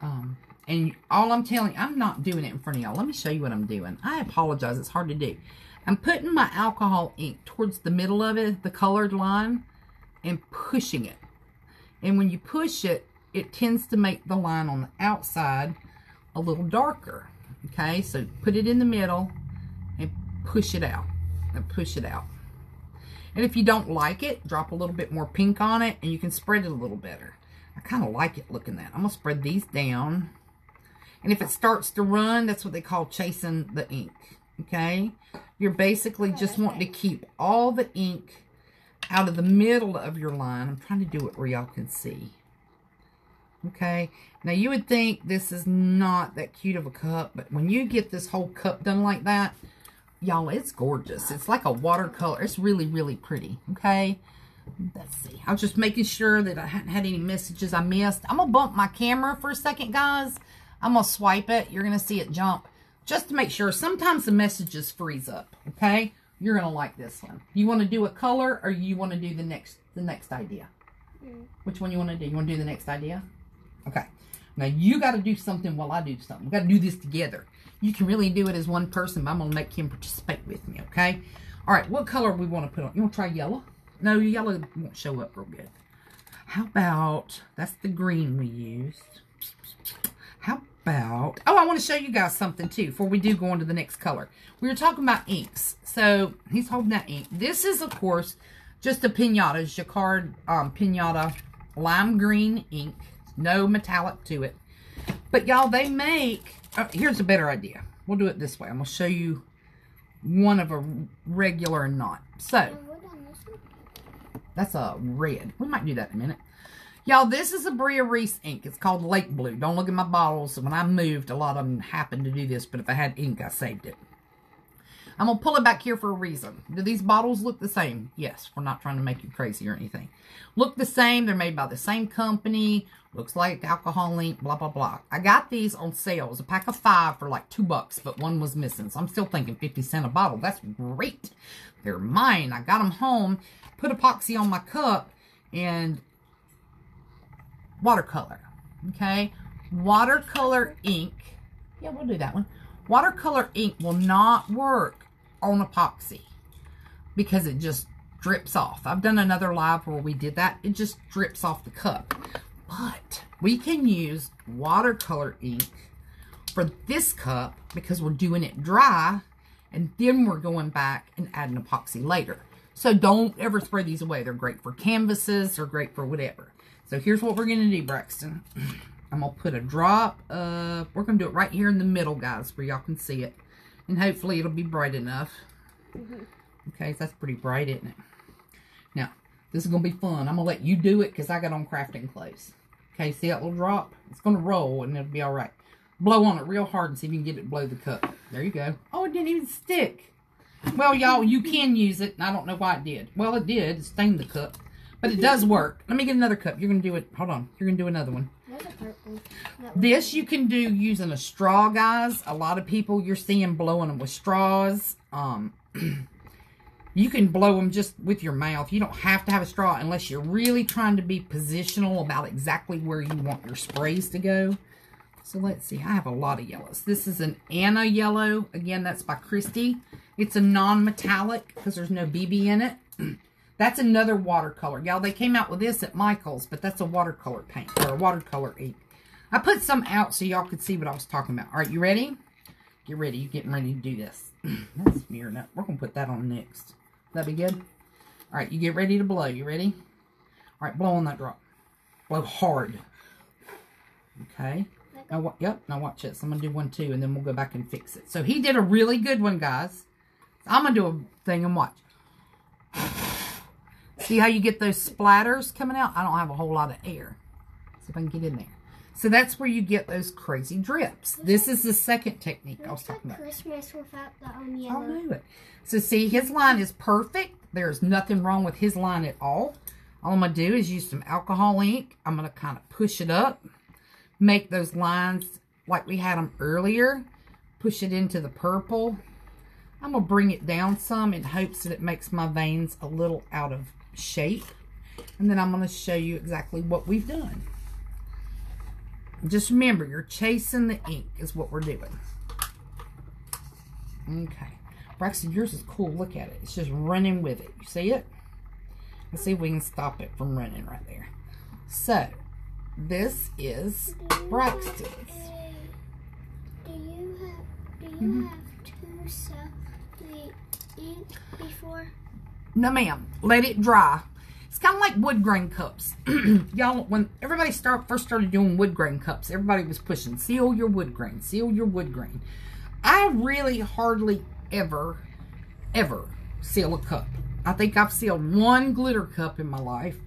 And all I'm telling you, I'm not doing it in front of y'all. Let me show you what I'm doing. I apologize. It's hard to do. I'm putting my alcohol ink towards the middle of it, the colored line, and pushing it. And when you push it, it tends to make the line on the outside a little darker. Okay, so put it in the middle and push it out. And push it out. And if you don't like it, drop a little bit more pink on it, and you can spread it a little better. I kind of like it looking that. I'm going to spread these down. And if it starts to run, that's what they call chasing the ink. Okay? You're basically just wanting to keep all the ink out of the middle of your line. I'm trying to do it where y'all can see. Okay? Now, you would think this is not that cute of a cup, but when you get this whole cup done like that, y'all, it's gorgeous. It's like a watercolor. It's really, really pretty. Okay? Let's see. I was just making sure that I hadn't had any messages I missed. I'm going to bump my camera for a second, guys. I'm going to swipe it. You're going to see it jump. Just to make sure. Sometimes the messages freeze up. Okay? You're going to like this one. You want to do a color, or you want to do the next idea? Which one you want to do? You want to do the next idea? Okay. Now, you got to do something while I do something. We got to do this together. You can really do it as one person, but I'm going to make him participate with me. Okay? All right. What color we want to put on? You want to try yellow? No, yellow won't show up real good. How about, that's the green we used. How about, oh, I want to show you guys something too before we do go on to the next color. We were talking about inks. So, he's holding that ink. This is, of course, just a Pinata, Jacquard Pinata lime green ink. No metallic to it. But y'all, they make, here's a better idea. We'll do it this way. I'm going to show you one of a regular and not. So, that's a red. We might do that in a minute. Y'all, this is a Brea Reese ink. It's called Lake Blue. Don't look at my bottles. When I moved, a lot of them happened to do this, but if I had ink, I saved it. I'm going to pull it back here for a reason. Do these bottles look the same? Yes, we're not trying to make you crazy or anything. Look the same. They're made by the same company. Looks like alcohol ink, blah, blah, blah. I got these on sale. It was a pack of 5 for like $2, but one was missing. So I'm still thinking 50 cents a bottle. That's great. They're mine. I got them home, put epoxy on my cup, and watercolor. Okay? Watercolor ink. Yeah, we'll do that one. Watercolor ink will not work on epoxy because it just drips off. I've done another live where we did that. It just drips off the cup. But we can use watercolor ink for this cup because we're doing it dry, and then we're going back and adding epoxy later. So don't ever spray these away. They're great for canvases. They're great for whatever. So here's what we're going to do, Braxton. I'm going to put a drop of, we're going to do it right here in the middle, guys, where y'all can see it. And hopefully it'll be bright enough. Okay, so that's pretty bright, isn't it? Now, this is going to be fun. I'm going to let you do it because I got on crafting clothes. Okay, see that little drop? It's going to roll and it'll be all right. Blow on it real hard and see if you can get it to blow the cup. There you go. Oh, it didn't even stick. Well, y'all, you can use it, and I don't know why it did. Well, it did. It stained the cup. But it does work. Let me get another cup. You're going to do it. Hold on. You're going to do another one. This you can do using a straw, guys. A lot of people you're seeing blowing them with straws. You can blow them just with your mouth. You don't have to have a straw unless you're really trying to be positional about exactly where you want your sprays to go. So let's see. I have a lot of yellows. This is an Anna yellow. Again, that's by Christy. It's a non-metallic because there's no BB in it. That's another watercolor. Y'all, they came out with this at Michael's, but that's a watercolor paint or a watercolor ink. I put some out so y'all could see what I was talking about. All right, you ready? Get ready. You're getting ready to do this. That's smearing up. We're going to put that on next. That be good? All right, you get ready to blow. You ready? All right, blow on that drop. Blow hard. Okay. Now, yep, now watch this. I'm going to do one too, and then we'll go back and fix it. So he did a really good one, guys. I'm going to do a thing and watch. See how you get those splatters coming out? I don't have a whole lot of air. See if I can get in there. So that's where you get those crazy drips. This is the second technique I was talking about. Christmas without the yellow. I'll do it. So see, his line is perfect. There's nothing wrong with his line at all. All I'm going to do is use some alcohol ink. I'm going to kind of push it up. Make those lines like we had them earlier. Push it into the purple. I'm going to bring it down some in hopes that it makes my veins a little out of shape. And then I'm going to show you exactly what we've done. Just remember, you're chasing the ink is what we're doing. Okay. Braxton, yours is cool. Look at it. It's just running with it. You see it? Let's see if we can stop it from running right there. So, this is Braxton's. Do you have to sell the ink before? No, ma'am. Let it dry. It's kind of like wood grain cups. Y'all, when everybody first started doing wood grain cups, everybody was pushing, seal your wood grain, seal your wood grain. I really hardly ever seal a cup. I think I've sealed one glitter cup in my life,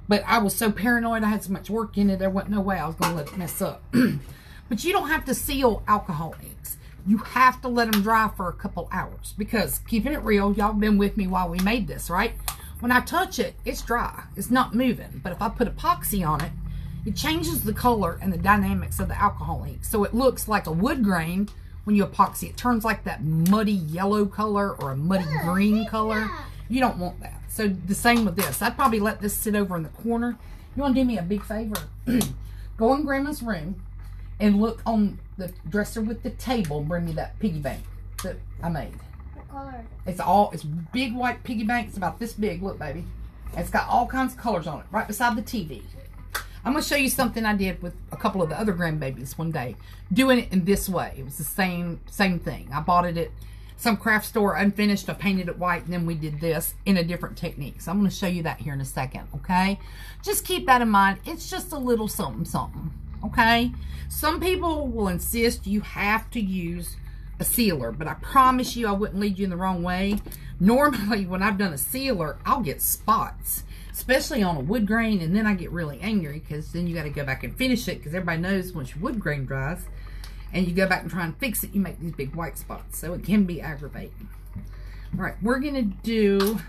but I was so paranoid, I had so much work in it, there wasn't no way I was going to let it mess up. But you don't have to seal alcohol inks. You have to let them dry for a couple hours because, keeping it real, y'all been with me while we made this, right? When I touch it, it's dry. It's not moving. But if I put epoxy on it, it changes the color and the dynamics of the alcohol ink. So it looks like a wood grain when you epoxy. It turns like that muddy yellow color or a muddy green color. You don't want that. So the same with this. I'd probably let this sit over in the corner. You want to do me a big favor? Go in Grandma's room and look on the dresser with the table and bring me that piggy bank that I made. What color? It's big white piggy bank. It's about this big. Look, baby. It's got all kinds of colors on it right beside the TV. I'm going to show you something I did with a couple of the other grandbabies one day. Doing it in this way. It was the same thing. I bought it at some craft store unfinished. I painted it white and then we did this in a different technique. So I'm going to show you that here in a second, okay? Just keep that in mind. It's just a little something, something, okay? Some people will insist you have to use a sealer, but I promise you I wouldn't lead you in the wrong way. Normally, when I've done a sealer, I'll get spots. especially on a wood grain, and then I get really angry because then you got to go back and finish it, because everybody knows once your wood grain dries and you go back and try and fix it, you make these big white spots, so it can be aggravating. All right, we're gonna do,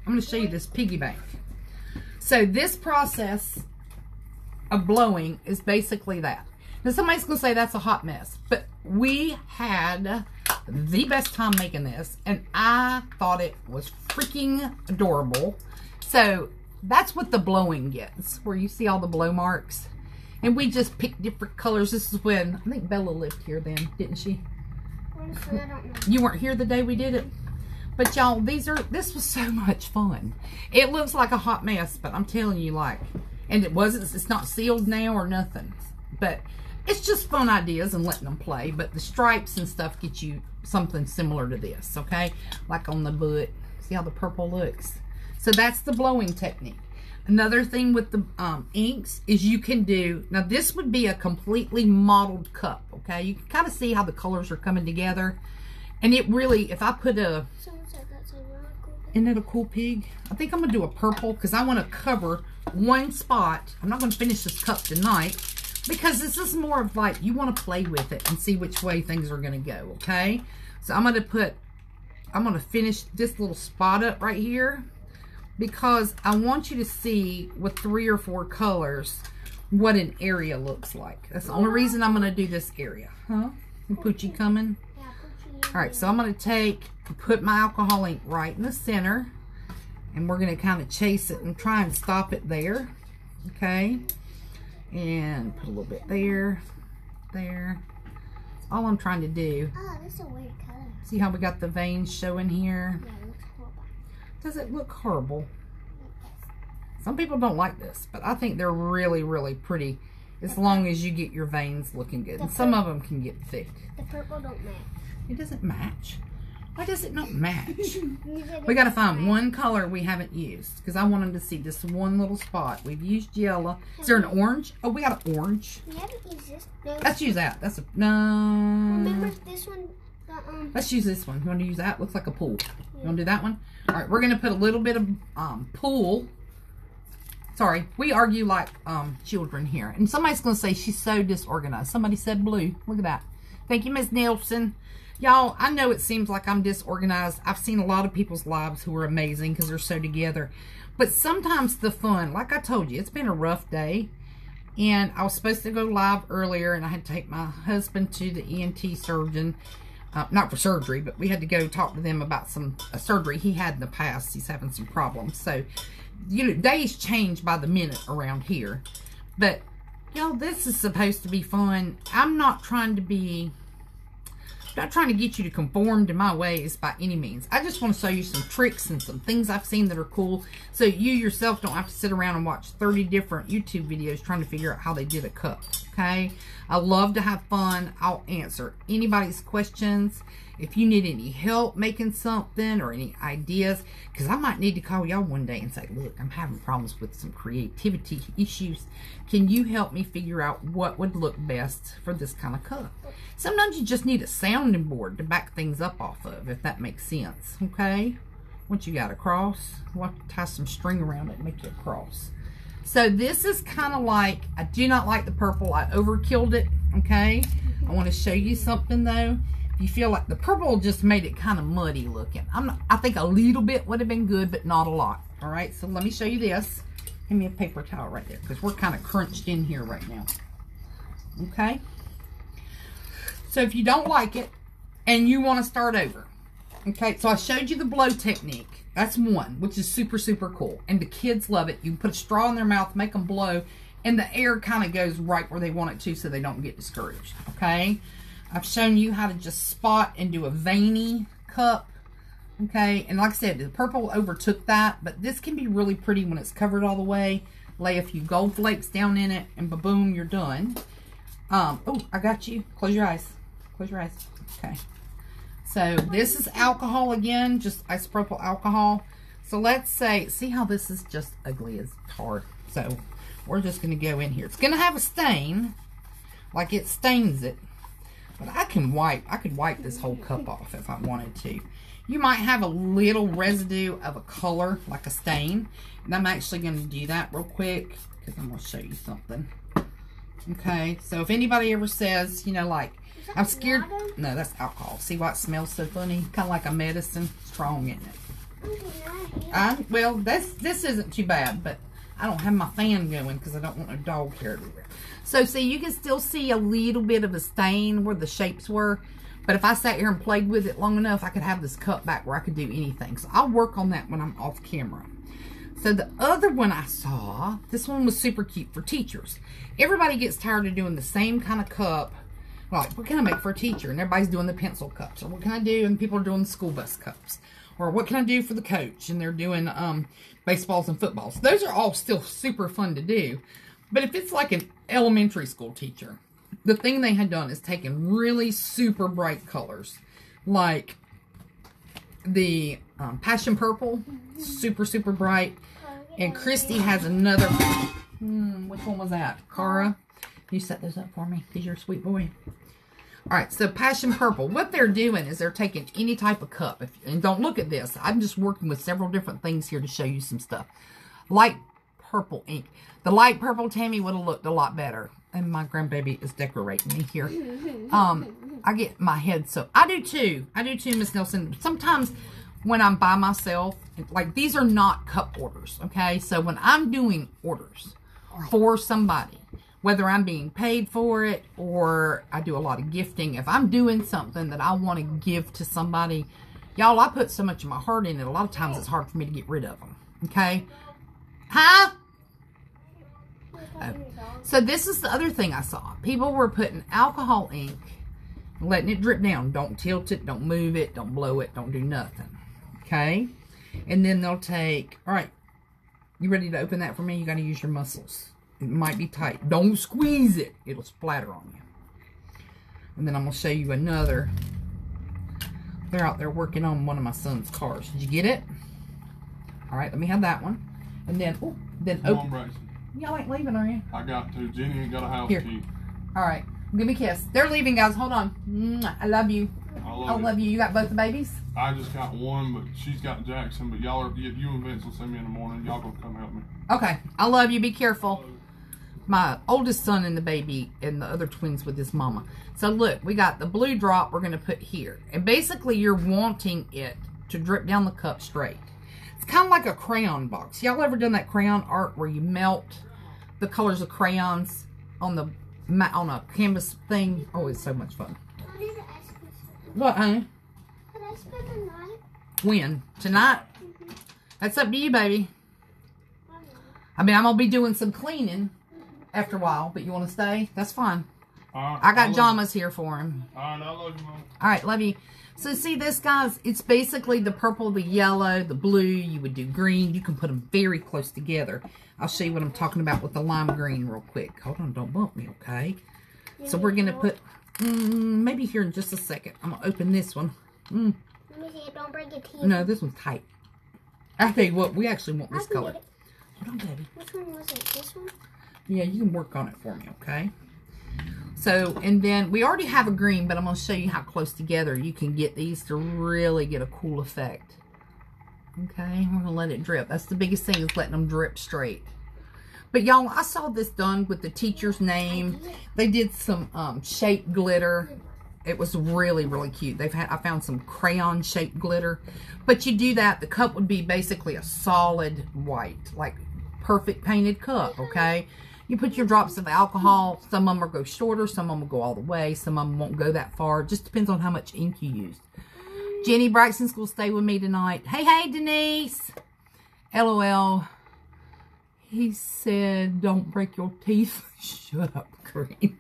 I'm gonna show you this piggy bank. So this process of blowing is basically that. Now somebody's gonna say that's a hot mess, but we had the best time making this, and I thought it was freaking adorable. So that's what the blowing gets, where you see all the blow marks. And we just picked different colors. This is when, I think Bella lived here then, didn't she? Honestly, I don't know. You weren't here the day we did it? But y'all, this was so much fun. It looks like a hot mess, but I'm telling you, like, and it's not sealed now or nothing. But it's just fun ideas and letting them play. But the stripes and stuff get you something similar to this, okay? Like on the butt. See how the purple looks? So that's the blowing technique. Another thing with the inks is you can do, now this would be a completely modeled cup, okay? You can kind of see how the colors are coming together. And it really, if I put a, Someone said that's a really cool pig. isn't it a cool pig? I think I'm going to do a purple because I want to cover one spot. I'm not going to finish this cup tonight because this is more of like, you want to play with it and see which way things are going to go, okay? So I'm going to finish this little spot up right here, because I want you to see with 3 or 4 colors what an area looks like. That's the only reason I'm going to do this area. Huh? And Poochie coming? Yeah, Poochie. All right, so I'm going to put my alcohol ink right in the center, and we're going to kind of chase it and try and stop it there. Okay? And put a little bit there. There. All I'm trying to do. Oh, that's a weird color. See how we got the veins showing here? Yeah, it looks horrible. Does it look horrible? Some people don't like this, but I think they're really, really pretty as long as you get your veins looking good. And some of them can get thick. The purple don't match. It doesn't match. Why does it not match? Neither We got to does find mine. one color we haven't used, because I want them to see this one little spot. We've used yellow. Is there an orange? Oh, we got an orange. We haven't used this. No. Let's use that. That's a, no. Remember this one? Let's use this one. You want to use that? Looks like a pool. You want to do that one? All right, we're going to put a little bit of pool. Sorry, we argue like children here. And somebody's going to say she's so disorganized. Somebody said blue. Look at that. Thank you, Ms. Nelson. Y'all, I know it seems like I'm disorganized. I've seen a lot of people's lives who are amazing because they're so together. But sometimes the fun, like I told you, it's been a rough day. And I was supposed to go live earlier, and I had to take my husband to the ENT surgeon. Not for surgery, but we had to go talk to them about some surgery he had in the past. He's having some problems. So, you know, days change by the minute around here. But, y'all, this is supposed to be fun. I'm not trying to get you to conform to my ways by any means. I just want to show you some tricks and some things I've seen that are cool, so you yourself don't have to sit around and watch 30 different YouTube videos trying to figure out how they did a cup, okay? I love to have fun. I'll answer anybody's questions. If you need any help making something or any ideas, because I might need to call y'all one day and say, look, I'm having problems with some creativity issues. Can you help me figure out what would look best for this kind of cup? Sometimes you just need a sounding board to back things up off of, if that makes sense, okay? Once you got a cross, we'll have to tie some string around it and make you a cross. So this is kind of like, I do not like the purple. I overkilled it, okay? I want to show you something, though. If you feel like the purple just made it kind of muddy looking. I think a little bit would have been good, but not a lot, all right? So let me show you this. Give me a paper towel right there, because we're kind of crunched in here right now, okay? So if you don't like it and you want to start over, okay, so I showed you the blow technique. That's one, which is super, super cool. And the kids love it. You can put a straw in their mouth, make them blow, and the air kind of goes right where they want it to so they don't get discouraged, okay? I've shown you how to just spot and do a veiny cup, okay? And like I said, the purple overtook that, but this can be really pretty when it's covered all the way. Lay a few gold flakes down in it, and ba-boom, you're done. Oh, I got you. Close your eyes. Close your eyes. Okay. So this is alcohol again, just isopropyl alcohol. So let's say, see how this is just ugly as tar. So we're just going to go in here. It's going to have a stain, like it stains it. But I could wipe this whole cup off if I wanted to. you might have a little residue of a color, like a stain. And I'm actually going to do that real quick because I'm going to show you something. Okay, so if anybody ever says, you know, like, I'm scared. Water? No, that's alcohol. See why it smells so funny? Kind of like a medicine. Strong, isn't it? Well, this isn't too bad, but I don't have my fan going because I don't want a dog hair everywhere. So, see, you can still see a little bit of a stain where the shapes were. But if I sat here and played with it long enough, I could have this cup back where I could do anything. So, I'll work on that when I'm off camera. So, the other one I saw, this one was super cute for teachers. Everybody gets tired of doing the same kind of cup. Like, what can I make for a teacher? And everybody's doing the pencil cups. Or what can I do? And people are doing the school bus cups. Or what can I do for the coach? And they're doing baseballs and footballs. Those are all still super fun to do. But if it's like an elementary school teacher, the thing they had done is taken really super bright colors. Like the passion purple. Super, super bright. And Christy has another. Which one was that? Cara? You set those up for me because you're a sweet boy. Alright, so passion purple. What they're doing is they're taking any type of cup. And don't look at this. I'm just working with several different things here to show you some stuff. Light purple ink. The light purple Tammy would have looked a lot better. And my grandbaby is decorating me here. I get my head so... I do too. I do too, Miss Nelson. Sometimes when I'm by myself, like these are not cup orders, okay? So when I'm doing orders for somebody, whether I'm being paid for it or I do a lot of gifting, if I'm doing something that I want to give to somebody, y'all, I put so much of my heart in it, a lot of times it's hard for me to get rid of them, okay? Huh? Oh. So this is the other thing I saw. People were putting alcohol ink, letting it drip down. Don't tilt it, don't move it, don't blow it, don't do nothing, okay? And then they'll take, all right, you ready to open that for me? You got to use your muscles. It might be tight. Don't squeeze it. It'll splatter on you. And then I'm going to show you another. They're out there working on one of my son's cars. Did you get it? All right, let me have that one. And then, oh, then open. Come on, Braxton. Y'all ain't leaving, are you? I got to. Jenny ain't got a house Here. key. All right. Give me a kiss. They're leaving, guys. Hold on. Mwah. I love you. I love you. You got both the babies? I just got one, but she's got Jackson. But y'all are, you and Vince will send me in the morning. Y'all gonna come help me. Okay. I love you. Be careful. My oldest son and the baby and the other twins with his mama. So look, we got the blue drop we're going to put here. And basically you're wanting it to drip down the cup straight. It's kind of like a crayon box. Y'all ever done that crayon art where you melt the colors of crayons on a canvas thing? Oh, it's so much fun. What, honey? Could I spend the night? When? Tonight? That's up to you, baby. I mean, I'm going to be doing some cleaning after a while, but you want to stay? That's fine. I got Jamas here for him. Alright, I love you, Mom. Alright, love you. So see this, guys? It's basically the purple, the yellow, the blue. You would do green. You can put them very close together. I'll show you what I'm talking about with the lime green real quick. Hold on, don't bump me, okay? So we're going to put, maybe here in just a second. I'm going to open this one. Let me see it. Don't break it. No, this one's tight. I tell you what, we actually want this color. Hold on, baby. Which one was it? This one? Yeah, you can work on it for me, okay? So, and then we already have a green, but I'm going to show you how close together you can get these to really get a cool effect. Okay, we're going to let it drip. That's the biggest thing, is letting them drip straight. But y'all, I saw this done with the teacher's name. They did some shaped glitter. It was really, really cute. I found some crayon shaped glitter. But you do that, the cup would be basically a solid white, like perfect painted cup, okay? You put your drops of alcohol. Some of them will go shorter. Some of them will go all the way. Some of them won't go that far. It just depends on how much ink you use. Jenny Braxton's will stay with me tonight. Hey, hey, Denise. LOL. He said, don't break your teeth. Shut up, Green.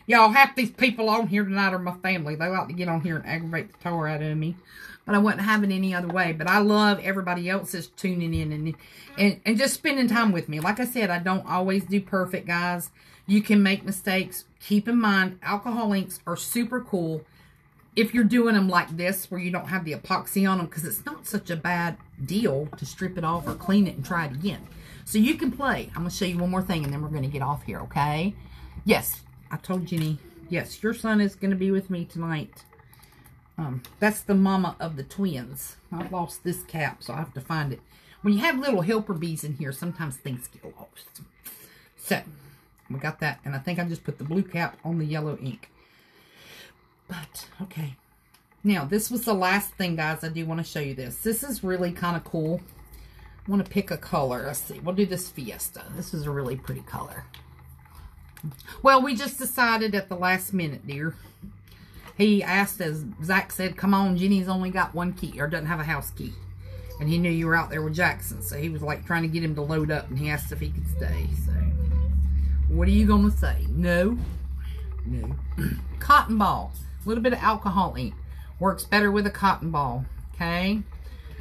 Y'all, half these people on here tonight are my family. They like to get on here and aggravate the tar out of me. But I wouldn't have it any other way. But I love everybody else that's tuning in and just spending time with me. Like I said, I don't always do perfect, guys. You can make mistakes. Keep in mind, alcohol inks are super cool if you're doing them like this, where you don't have the epoxy on them, because it's not such a bad deal to strip it off or clean it and try it again. So you can play. I'm going to show you one more thing, and then we're going to get off here, okay? Yes, I told Jenny, yes, your son is going to be with me tonight. That's the mama of the twins. I lost this cap, so I have to find it. When you have little helper bees in here, sometimes things get lost. So, we got that. And I think I just put the blue cap on the yellow ink. But, okay. Now, this was the last thing, guys. I do want to show you this. This is really kind of cool. I want to pick a color. Let's see. We'll do this Fiesta. This is a really pretty color. Well, we just decided at the last minute, dear. He asked, as Zach said, come on, Jenny's only got one key, or doesn't have a house key. And he knew you were out there with Jackson, so he was like trying to get him to load up, and he asked if he could stay. So, what are you going to say? No? No. Cotton ball. A little bit of alcohol ink. Works better with a cotton ball, okay?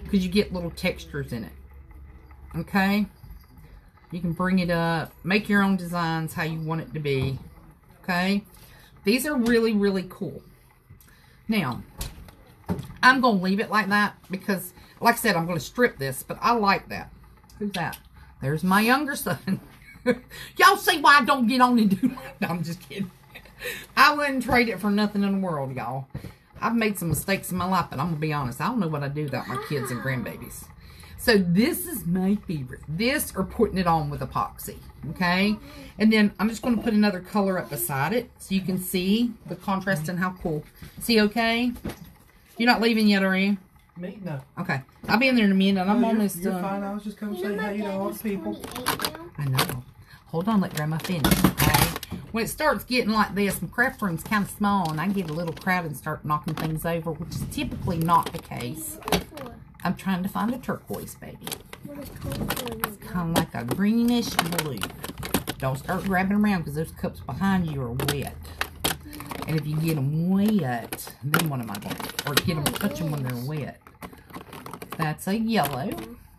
Because you get little textures in it, okay? You can bring it up, make your own designs how you want it to be, okay? These are really, really cool. Now, I'm going to leave it like that because, like I said, I'm going to strip this, but I like that. Who's that? There's my younger son. Y'all see why I don't get on and do that? No, I'm just kidding. I wouldn't trade it for nothing in the world, y'all. I've made some mistakes in my life, but I'm going to be honest. I don't know what I do without my kids and grandbabies. So this is my favorite. This or putting it on with epoxy. Okay? And then I'm just going to put another color up beside it so you can see the contrast and how cool. See, okay? You're not leaving yet, are you? Me? No. Okay. I'll be in there in a minute. And I'm almost You're fine. I was just coming to say hey to all the people. I know. Hold on. Let Grandma finish. Okay? When it starts getting like this, my craft room's kind of small, and I get a little crowd and start knocking things over, which is typically not the case. I'm trying to find a turquoise, baby. It's kind of like a greenish blue. Don't start grabbing around because those cups behind you are wet. And if you get them wet, then what am I going to do? Or get them, touch them when they're wet. That's a yellow.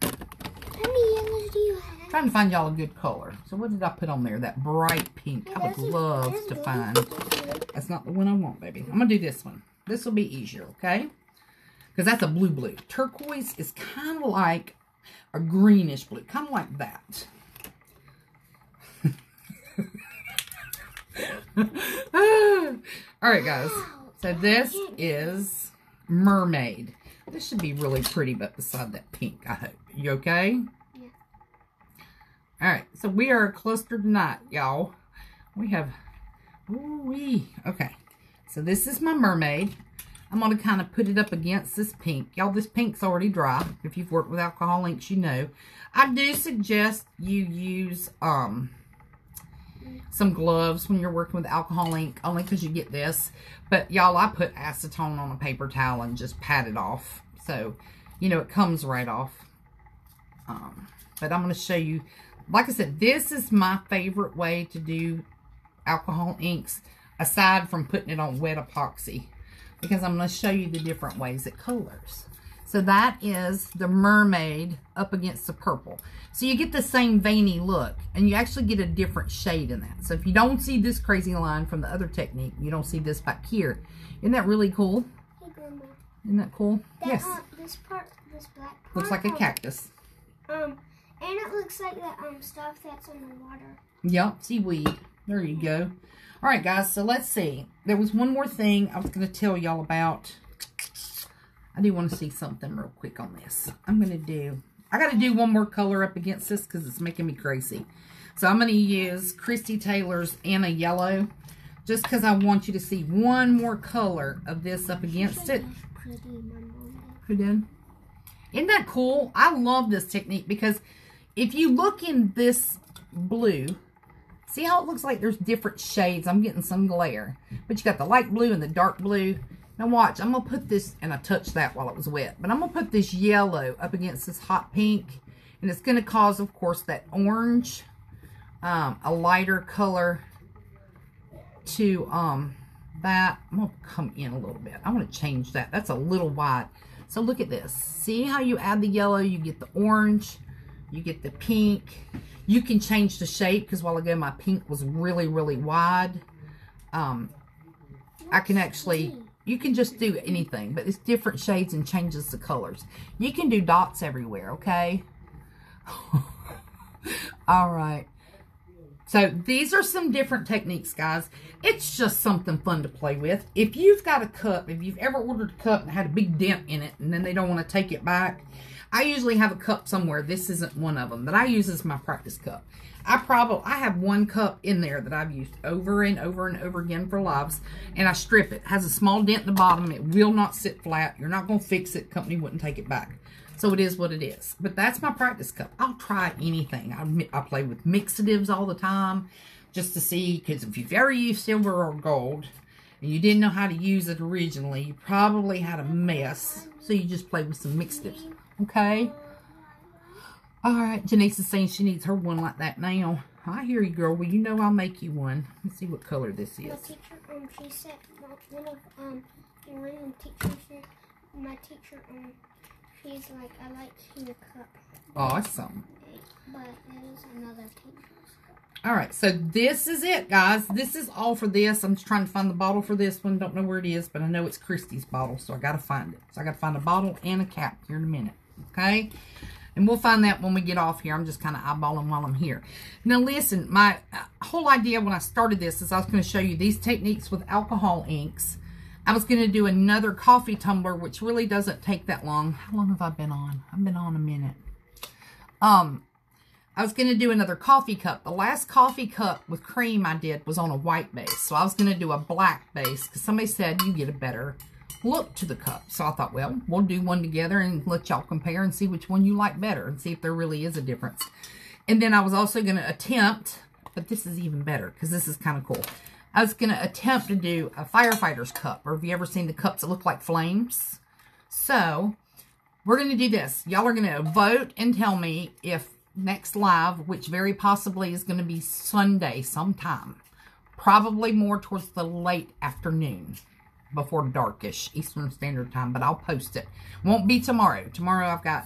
How many yellows do you have? Trying to find y'all a good color. So what did I put on there? That bright pink. I would love to find. That's not the one I want, baby. I'm going to do this one. This will be easier, okay? Because that's a blue. Turquoise is kind of like a greenish blue. Kind of like that. Alright, guys. So this is Mermaid. This should be really pretty, but beside that pink, I hope. You okay? Yeah. Alright, so we are a cluster tonight, y'all. We have... Ooh-wee. Okay. So this is my Mermaid. I'm going to kind of put it up against this pink. Y'all, this pink's already dry. If you've worked with alcohol inks, you know. I do suggest you use some gloves when you're working with alcohol ink, only because you get this. But, y'all, I put acetone on a paper towel and just pat it off. So, you know, it comes right off. But I'm going to show you. Like I said, this is my favorite way to do alcohol inks, aside from putting it on wet epoxy. Because I'm going to show you the different ways it colors. So that is the Mermaid up against the purple. So you get the same veiny look. And you actually get a different shade in that. So if you don't see this crazy line from the other technique, you don't see this back here. Isn't that really cool? Hey, Grandma. Isn't that cool? Yes. This part, this black part. Looks like a cactus. And it looks like that stuff that's in the water. Yep, seaweed. There you go. All right, guys, so let's see. There was one more thing I was going to tell y'all about. I do want to see something real quick on this. I got to do one more color up against this because it's making me crazy. So I'm going to use Christy Taylor's Anna Yellow just because I want you to see one more color of this up against it. Who did? Isn't that cool? I love this technique because if you look in this blue, see how it looks like there's different shades? I'm getting some glare. But you got the light blue and the dark blue. Now watch, I'm going to put this, and I touched that while it was wet, but I'm going to put this yellow up against this hot pink. And it's going to cause, of course, that orange, a lighter color to that. I'm going to come in a little bit. I want to change that. That's a little wide. So look at this. See how you add the yellow, you get the orange, you get the pink. You can change the shape because while ago my pink was really, really wide. I can actually, you can just do anything, but it's different shades and changes the colors. You can do dots everywhere, okay? All right. So these are some different techniques, guys. It's just something fun to play with. If you've got a cup, if you've ever ordered a cup and had a big dent in it and then they don't want to take it back, I usually have a cup somewhere. This isn't one of them that I use as my practice cup. I have one cup in there that I've used over and over and over again for lives, and I strip it. It has a small dent in the bottom. It will not sit flat. You're not going to fix it. Company wouldn't take it back. So it is what it is. But that's my practice cup. I'll try anything. I play with mixatives all the time just to see, because if you've ever used silver or gold and you didn't know how to use it originally, you probably had a mess. So you just play with some mixatives. Okay? All right, Janice is saying she needs her one like that now. I hear you, girl. Well, you know I'll make you one. Let's see what color this is. She said, one of the random teachers said, my teacher, she's like, I like your cup. Awesome. But it is another teacher's cup. All right, so this is it, guys. This is all for this. I'm just trying to find the bottle for this one. Don't know where it is, but I know it's Christy's bottle, so I got to find it. So I got to find a bottle and a cap here in a minute, okay? And we'll find that when we get off here. I'm just kind of eyeballing while I'm here. Now, listen, my whole idea when I started this is I was going to show you these techniques with alcohol inks. I was going to do another coffee tumbler, which really doesn't take that long. How long have I been on? I've been on a minute. I was going to do another coffee cup. The last coffee cup with cream I did was on a white base. So I was going to do a black base because somebody said you get a better look to the cup. So I thought, well, we'll do one together and let y'all compare and see which one you like better and see if there really is a difference. And then I was also going to attempt, but this is even better because this is kind of cool. I was going to attempt to do a firefighter's cup, or have you ever seen the cups that look like flames? So we're going to do this. Y'all are going to vote and tell me if next live, which very possibly is going to be Sunday sometime, probably more towards the late afternoon, before darkish Eastern Standard Time, but I'll post it. Won't be tomorrow. Tomorrow I've got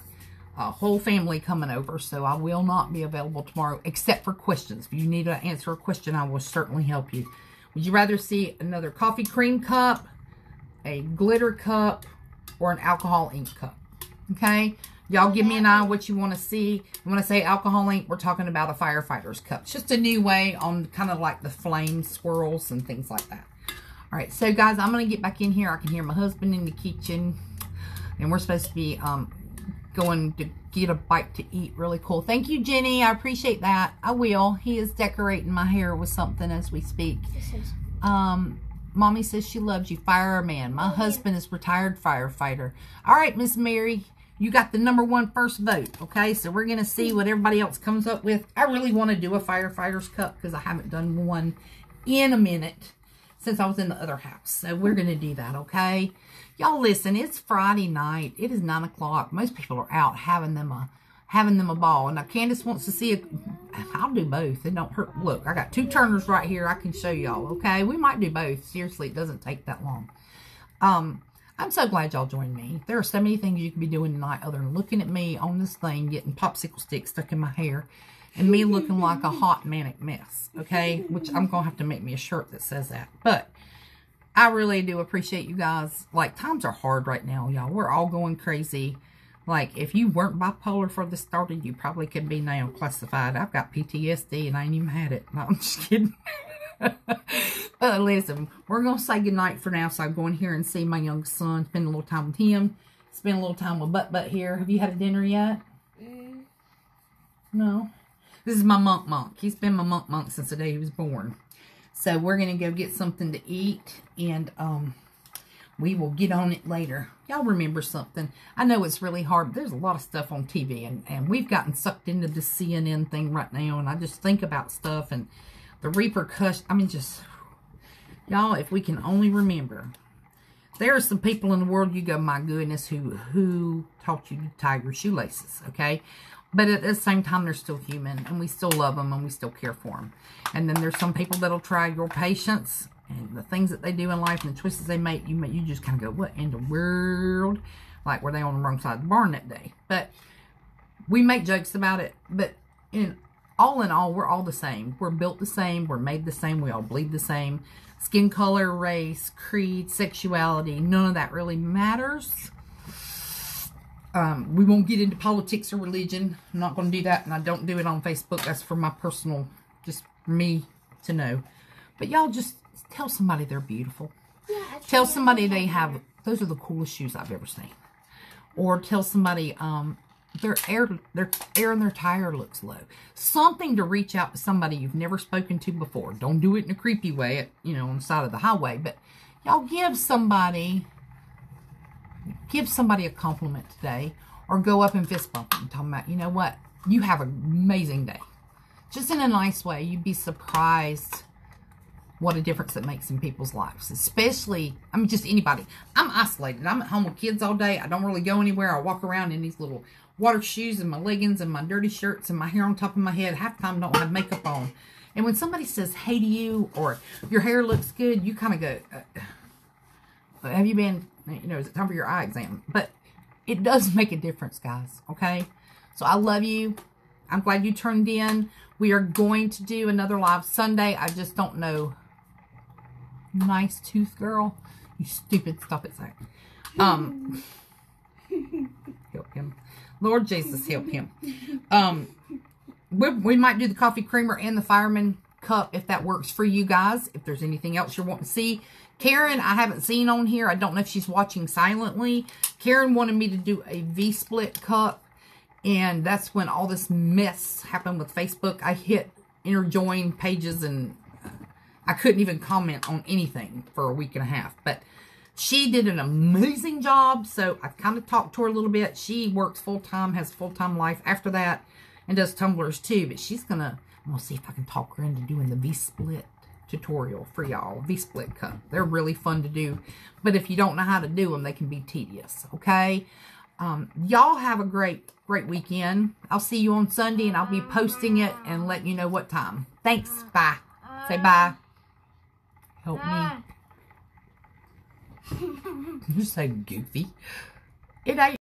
a whole family coming over, so I will not be available tomorrow except for questions. If you need to answer a question, I will certainly help you. Would you rather see another coffee cream cup, a glitter cup, or an alcohol ink cup? Okay? Y'all give me an eye what you want to see. When I say alcohol ink, we're talking about a firefighter's cup. It's just a new way on kind of like the flame swirls and things like that. All right, so guys, I'm going to get back in here. I can hear my husband in the kitchen. And we're supposed to be going to get a bite to eat. Really cool. Thank you, Jenny. I appreciate that. I will. He is decorating my hair with something as we speak. Mommy says she loves you. Fireman. My husband is retired firefighter. All right, Miss Mary. You got the #1 first vote. Okay, so we're going to see what everybody else comes up with. I really want to do a firefighter's cup because I haven't done one in a minute since I was in the other house. So we're going to do that, okay? Y'all listen, it's Friday night. It is 9 o'clock. Most people are out having them a ball. Now, Candace wants to see it. I'll do both. It don't hurt. Look, I got 2 turners right here. I can show y'all, okay? We might do both. Seriously, it doesn't take that long. I'm so glad y'all joined me. There are so many things you could be doing tonight other than looking at me on this thing, getting popsicle sticks stuck in my hair, and me looking like a hot manic mess, okay? Which I'm going to have to make me a shirt that says that. But I really do appreciate you guys. Like, times are hard right now, y'all. We're all going crazy. Like, if you weren't bipolar before this started, you probably could be now classified. I've got PTSD and I ain't even had it. No, I'm just kidding. Listen, we're going to say goodnight for now. So I'm going here and see my youngest son, spend a little time with him, spend a little time with Butt here. Have you had a dinner yet? No. This is my monk. He's been my monk since the day he was born. So we're going to go get something to eat, and we will get on it later. Y'all remember something. I know it's really hard, but there's a lot of stuff on TV, and we've gotten sucked into the CNN thing right now, and I just think about stuff and the repercussions. I mean, just, y'all, if we can only remember. There are some people in the world you go, my goodness, who taught you to tie your shoelaces, okay? But at the same time, they're still human, and we still love them, and we still care for them. And then there's some people that'll try your patience and the things that they do in life and the choices they make. You just kind of go, what in the world? Like, were they on the wrong side of the barn that day? But we make jokes about it. But in all, we're all the same. We're built the same. We're made the same. We all bleed the same. Skin color, race, creed, sexuality, none of that really matters. We won't get into politics or religion. I'm not going to do that, and I don't do it on Facebook. That's for my personal, just for me to know. But y'all just tell somebody they're beautiful. Yeah, Tell somebody they have, those are the coolest shoes I've ever seen. Or tell somebody their air in their tire looks low. Something to reach out to somebody you've never spoken to before. Don't do it in a creepy way, at, on the side of the highway. But y'all give somebody a compliment today. Or go up and fist bump them. Talking about, you know what? You have an amazing day. Just in a nice way. You'd be surprised what a difference it makes in people's lives. Especially, just anybody. I'm isolated. I'm at home with kids all day. I don't really go anywhere. I walk around in these little water shoes and my leggings and my dirty shirts and my hair on top of my head. Half the time I don't have makeup on. And when somebody says, hey to you, or your hair looks good, you kind of go, have you been, is it time for your eye exam? But it does make a difference, guys, okay? So I love you. I'm glad you turned in. We are going to do another live Sunday. I just don't know. Nice tooth girl. You stupid. Stop it, Zach. Help him. Lord Jesus, help him. We might do the coffee creamer and the fireman cup if that works for you guys. If there's anything else you're wanting to see. Karen, I haven't seen on here. I don't know if she's watching silently. Karen wanted me to do a V-split cup. And that's when all this mess happened with Facebook. I hit interjoin pages and I couldn't even comment on anything for a week and a half. But she did an amazing job. So I kind of talked to her a little bit. She works full-time, has a full-time life after that. And does tumblers too. But I'm going to see if I can talk her into doing the V-split tutorial for y'all. V-split cup. They're really fun to do. But if you don't know how to do them, they can be tedious. Okay? Y'all have a great weekend. I'll see you on Sunday, and I'll be posting it and letting you know what time. Thanks. Bye. Say bye. Help me. Did you say goofy? It ain't.